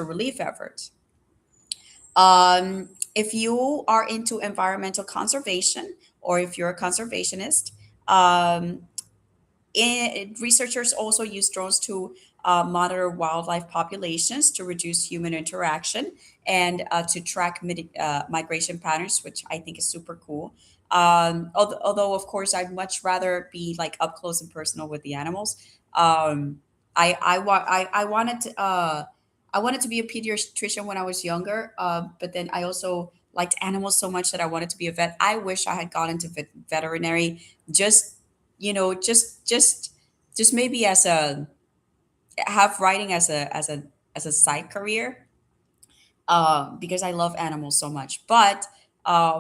relief efforts. If you are into environmental conservation or if you're a conservationist, um, researchers also use drones to monitor wildlife populations to reduce human interaction and to track migration patterns, which I think is super cool. Although, of course, I'd much rather be like up close and personal with the animals. Um, I wanted to be a pediatrician when I was younger, but then I also liked animals so much that I wanted to be a vet. I wish I had gone into veterinary just just maybe as a have writing as a side career, because I love animals so much. But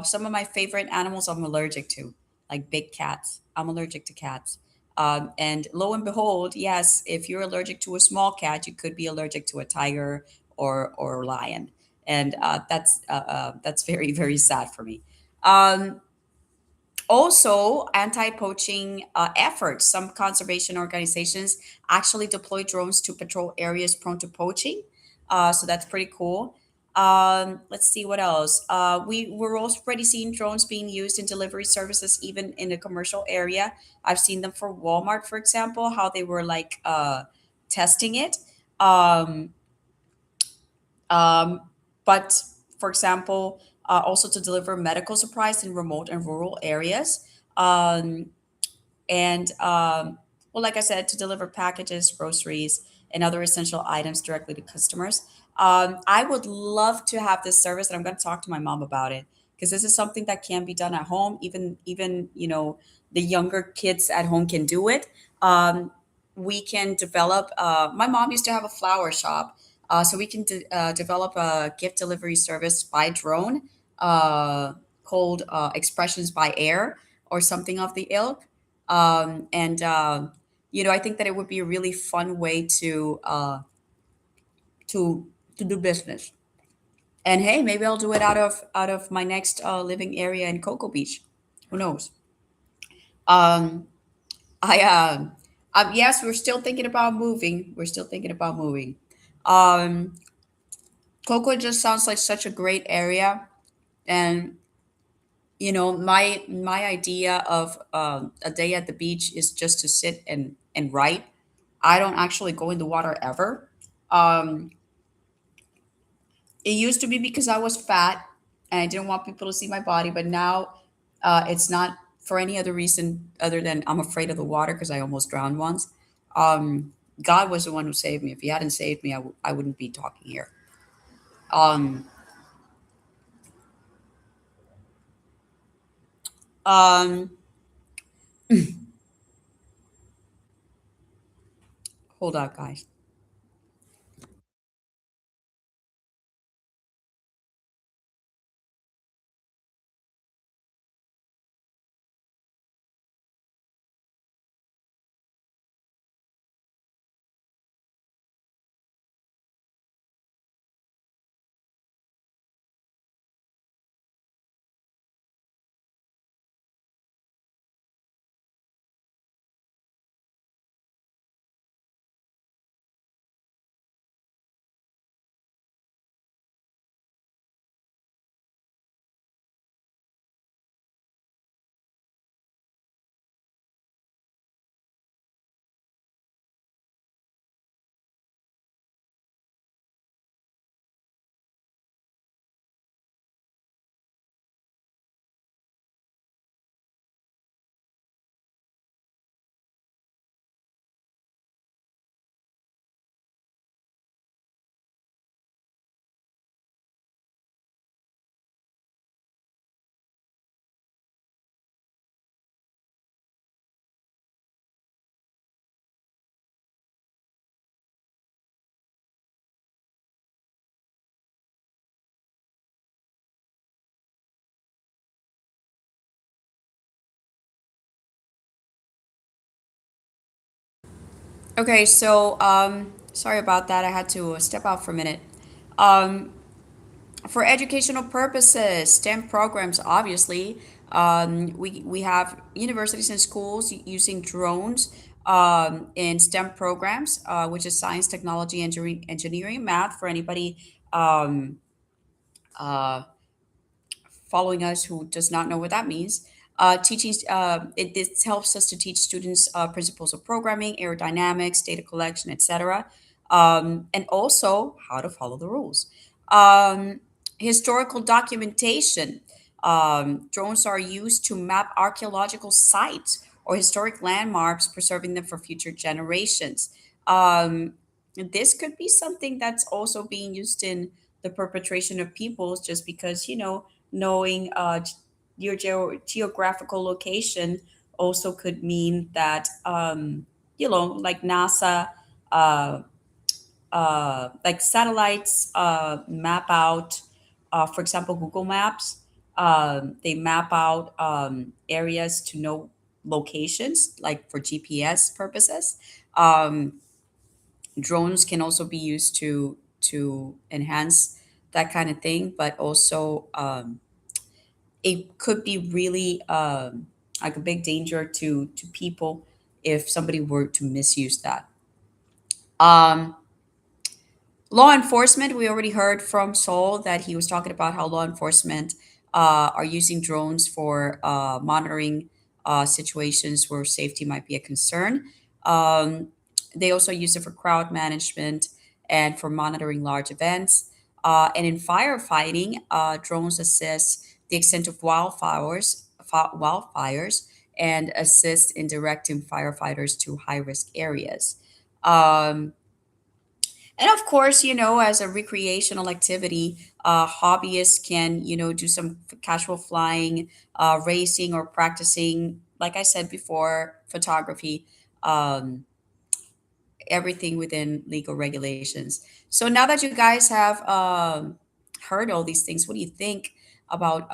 some of my favorite animals I'm allergic to, like big cats. I'm allergic to cats. And lo and behold, yes, if you're allergic to a small cat, you could be allergic to a tiger or a lion, and that's very, very sad for me. Um, Also, anti-poaching efforts. Some conservation organizations actually deploy drones to patrol areas prone to poaching. So that's pretty cool. Let's see what else. We're already seeing drones being used in delivery services, even in a commercial area. I've seen them for Walmart, for example, how they were like testing it. Um, um, but for example, also to deliver medical supplies in remote and rural areas. And well, like I said, to deliver packages, groceries, and other essential items directly to customers. I would love to have this service, and I'm going to talk to my mom about it because this is something that can be done at home. Even the younger kids at home can do it. We can develop. My mom used to have a flower shop, so we can develop a gift delivery service by drone called Expressions by Air or something of the ilk. And I think that it would be a really fun way to to do business. And hey, maybe I'll do it out of my next living area in Cocoa Beach. Who knows? Um, I yes, we're still thinking about moving. We're still thinking about moving. Um, Cocoa just sounds like such a great area, and my idea of a day at the beach is just to sit and write. I don't actually go in the water ever. Um, it used to be because I was fat and I didn't want people to see my body, but now it's not for any other reason other than I'm afraid of the water because I almost drowned once. God was the one who saved me. If He hadn't saved me, I wouldn't be talking here. Um, um, Hold up, guys. Okay, so sorry about that. I had to step out for a minute. Um, for educational purposes, STEM programs, obviously, we have universities and schools using drones in STEM programs, which is science, technology, engineering, math. For anybody um, uh, following us who does not know what that means. Teaching this helps us to teach students principles of programming, aerodynamics, data collection, etc., and also how to follow the rules. Um, Historical documentation. Drones are used to map archaeological sites or historic landmarks, preserving them for future generations. Um, this could be something that's also being used in the perpetration of peoples, just because knowing your geographical location also could mean that like NASA, uh, like satellites map out, for example, Google Maps. They map out areas to know locations, like for GPS purposes. Um, Drones can also be used to enhance that kind of thing, but also it could be really like a big danger to people if somebody were to misuse that. Um, Law enforcement, we already heard from Saul that he was talking about how law enforcement are using drones for monitoring situations where safety might be a concern. Um, they also use it for crowd management and for monitoring large events. And in firefighting, drones assess the extent of wildfires and assist in directing firefighters to high risk areas. Um, and of course, as a recreational activity, hobbyists can, do some casual flying, racing, or practicing, like I said before, photography, um, everything within legal regulations. So now that you guys have heard all these things, what do you think about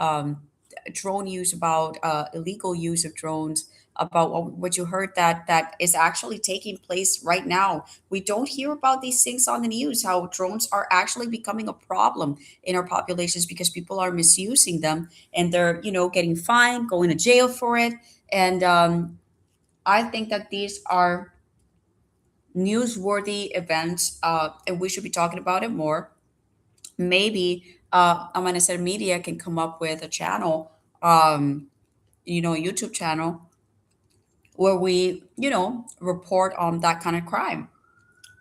drone use, about illegal use of drones? about what you heard that is actually taking place right now. We don't hear about these things on the news, how drones are actually becoming a problem in our populations because people are misusing them and they're, getting fined, going to jail for it. And I think that these are newsworthy events, and we should be talking about it more. Maybe Amanecer Media can come up with a channel, a YouTube channel where we, report on that kind of crime.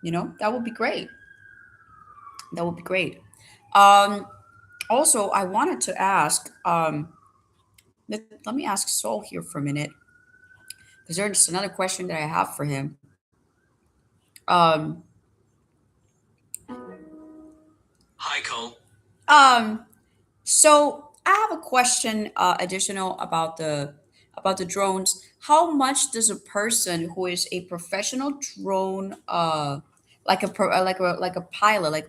That would be great. That would be great. Um, Also, I wanted to ask, let me ask Saul here for a minute, because there's another question that I have for him. Um, Hi, Cole. um, So I have a question additional about the drones. How much does a person who is a professional drone, like a pilot, like a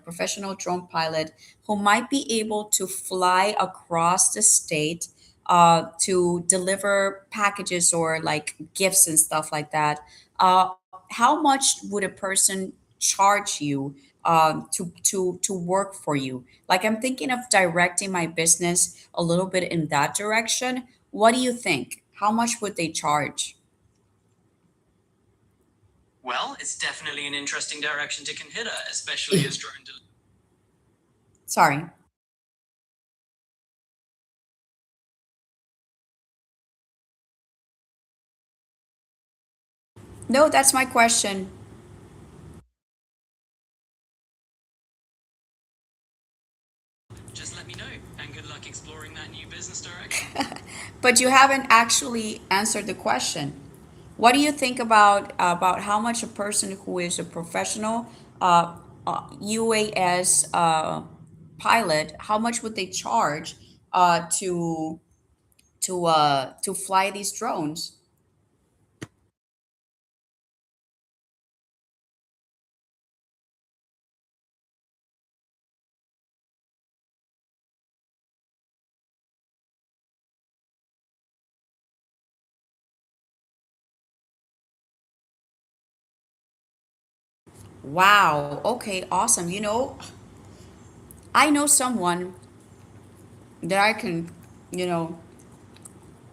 professional drone pilot, who might be able to fly across the state to deliver packages or like gifts and stuff like that, how much would a person charge you to work for you? Like, I'm thinking of directing my business a little bit in that direction. What do you think? How much would they charge? Well, it's definitely an interesting direction to consider, especially as drone delivery. Sorry. No, that's my question. Just let me know, and good luck exploring that new business direction. But you haven't actually answered the question. What do you think about how much a person who is a professional UAS pilot, how much would they charge to fly these drones? Wow. Okay. Awesome. I know someone that I can, you know,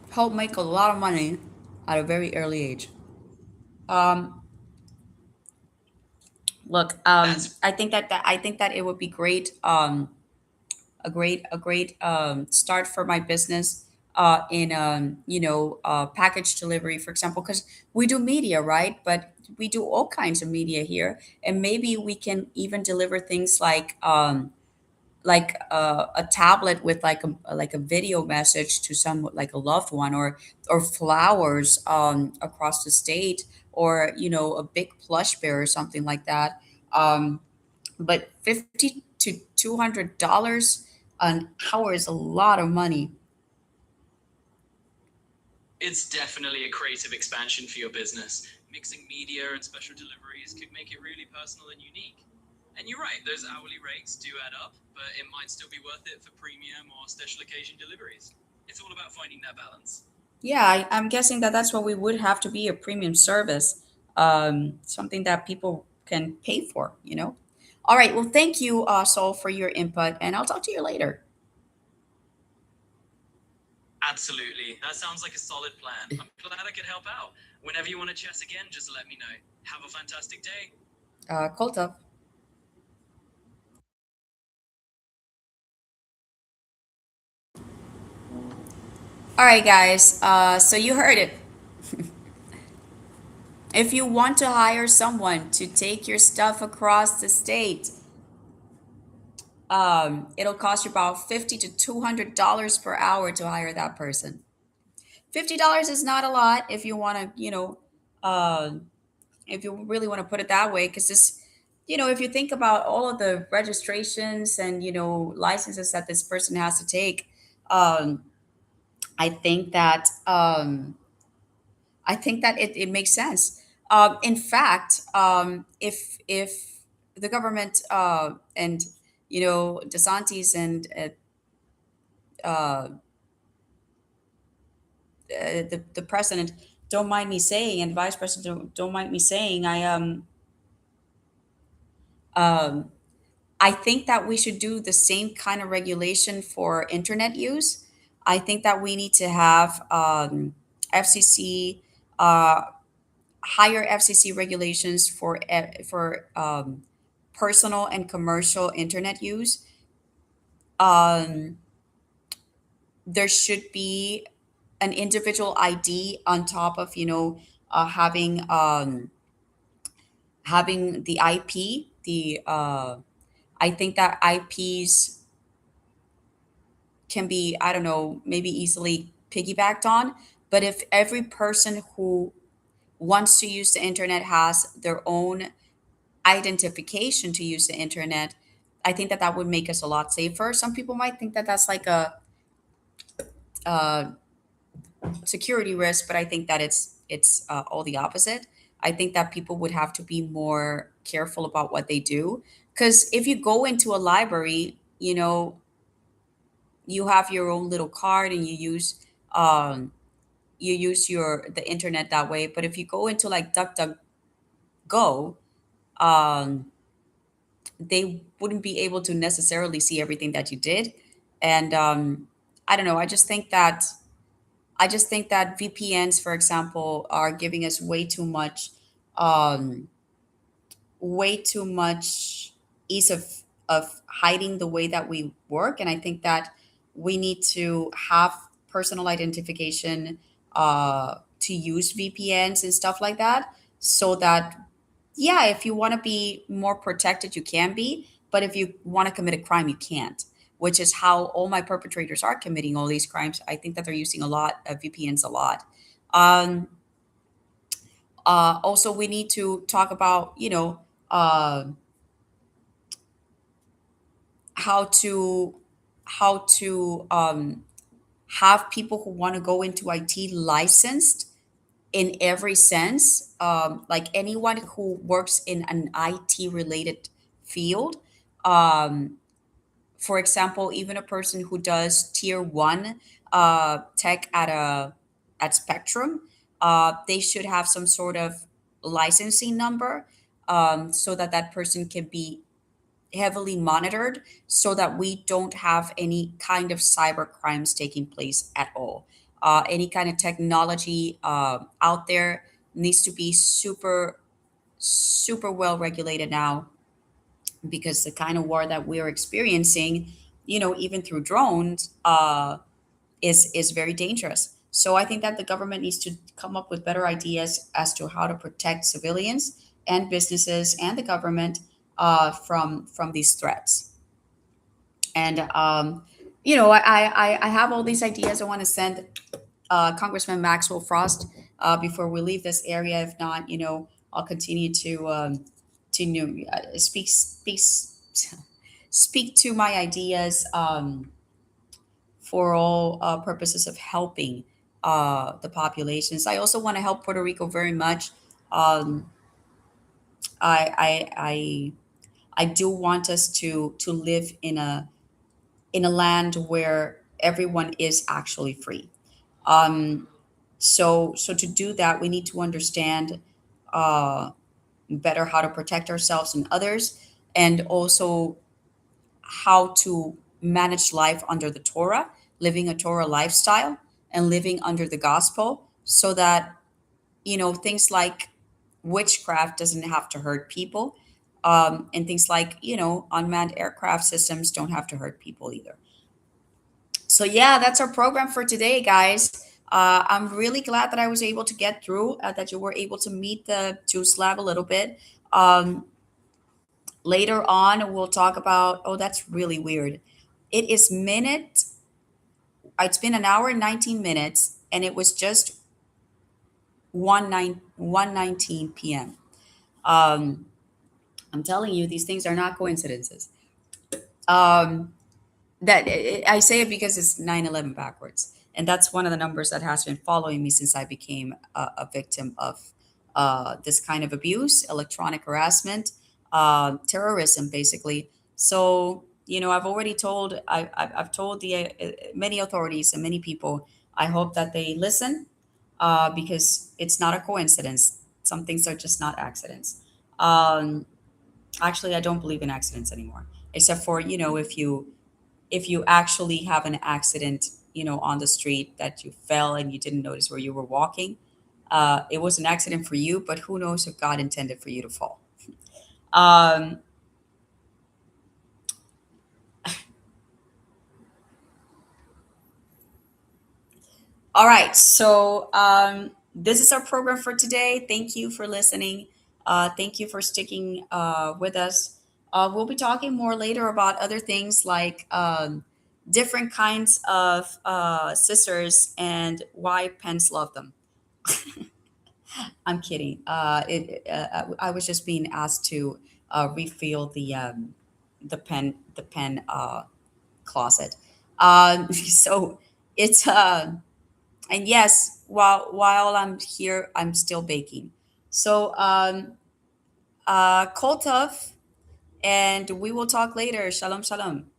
help make a lot of money at a very early age. Um, Look, That's I think that it would be great, a great start for my business in package delivery, for example, because we do media, right? But we do all kinds of media here, and maybe we can even deliver things like a tablet with like a video message to some like a loved one, or flowers across the state, or a big plush bear or something like that. But $50 to $200 an hour is a lot of money. It's definitely a creative expansion for your business. Mixing media and special deliveries could make it really personal and unique. And you're right, those hourly rates do add up, but it might still be worth it for premium or special occasion deliveries. It's all about finding that balance. Yeah, I'm guessing that that's what we would have to be, a premium service, something that people can pay for. All right. Well, thank you, Sol, for your input, and I'll talk to you later. Absolutely. That sounds like a solid plan. I'm glad I could help out. Whenever you want to chat again, just let me know. Have a fantastic day. Kolta. All right, guys. So you heard it. If you want to hire someone to take your stuff across the state, it'll cost you about $50 to $200 per hour to hire that person. $50 is not a lot if you want to, uh, if you really want to put it that way, because if you think about all of the registrations and licenses that this person has to take, um, I think that it makes sense. In fact, if the government and DeSantis and uh, the president don't mind me saying, and Vice President, don't mind me saying, um, I think that we should do the same kind of regulation for internet use. I think that we need to have FCC, uh, higher FCC regulations for personal and commercial internet use. Um, there should be an individual ID on top of, having the IP. The I think that IPs can be, I don't know, maybe easily piggybacked on. But if every person who wants to use the internet has their own identification to use the internet, I think that that would make us a lot safer. Some people might think that that's like a security risk, but I think that it's all the opposite. I think that people would have to be more careful about what they do, because if you go into a library, you have your own little card and um, you use the internet that way. But if you go into like DuckDuckGo, um, they wouldn't be able to necessarily see everything that you did. And I don't know. I just think that VPNs, for example, are giving us um, way too much ease of hiding the way that we work. And I think that we need to have personal identification to use VPNs and stuff like that, so that, yeah, if you want to be more protected, you can be. But if you want to commit a crime, you can't, which is how all my perpetrators are committing all these crimes. I think that they're using a lot of VPNs a lot. Um, Also, we need to talk about, uh, how to have people who want to go into IT licensed in every sense. Like anyone who works in an IT related field. For example, even a person who does tier one tech at Spectrum, they should have some sort of licensing number, so that that person can be heavily monitored, so that we don't have any kind of cyber crimes taking place at all. Any kind of technology out there needs to be super, super well regulated now, because the kind of war that we're experiencing, even through drones, is very dangerous. So I think that the government needs to come up with better ideas as to how to protect civilians and businesses and the government from these threats. And I have all these ideas I want to send Congressman Maxwell Frost before we leave this area. If not, I'll continue to speak to my ideas, for all purposes of helping the populations. I also want to help Puerto Rico very much. Um, I, I I I do want us to live in a land where everyone is actually free. Um, so to do that, we need to understand uh, better how to protect ourselves and others, and also how to manage life under the Torah, living a Torah lifestyle and living under the gospel, so that, things like witchcraft doesn't have to hurt people, and things like, unmanned aircraft systems don't have to hurt people either. So yeah, that's our program for today, guys. I'm really glad that I was able to get through, that you were able to meet the juice lab a little bit. Later on, we'll talk about, oh, that's really weird. It is minute, it's been an hour and 19 minutes, and it was just 119 p.m. Um, I'm telling you, these things are not coincidences. Um, I say it because it's 9/11 backwards, and that's one of the numbers that has been following me since I became a victim of this kind of abuse, electronic harassment, terrorism, basically. So, I've told the many authorities and many people. I hope that they listen. because it's not a coincidence. Some things are just not accidents. Um, Actually, I don't believe in accidents anymore, except for, if you actually have an accident, on the street that you fell and you didn't notice where you were walking. It was an accident for you, but who knows if God intended for you to fall. Um, all right, so this is our program for today. Thank you for listening. Thank you for sticking with us. We'll be talking more later about other things like different kinds of scissors and why pens love them. I'm kidding. I was just being asked to refill the pen closet. So it's and yes, while I'm here, I'm still baking. So cold tough, and we will talk later. Shalom, shalom.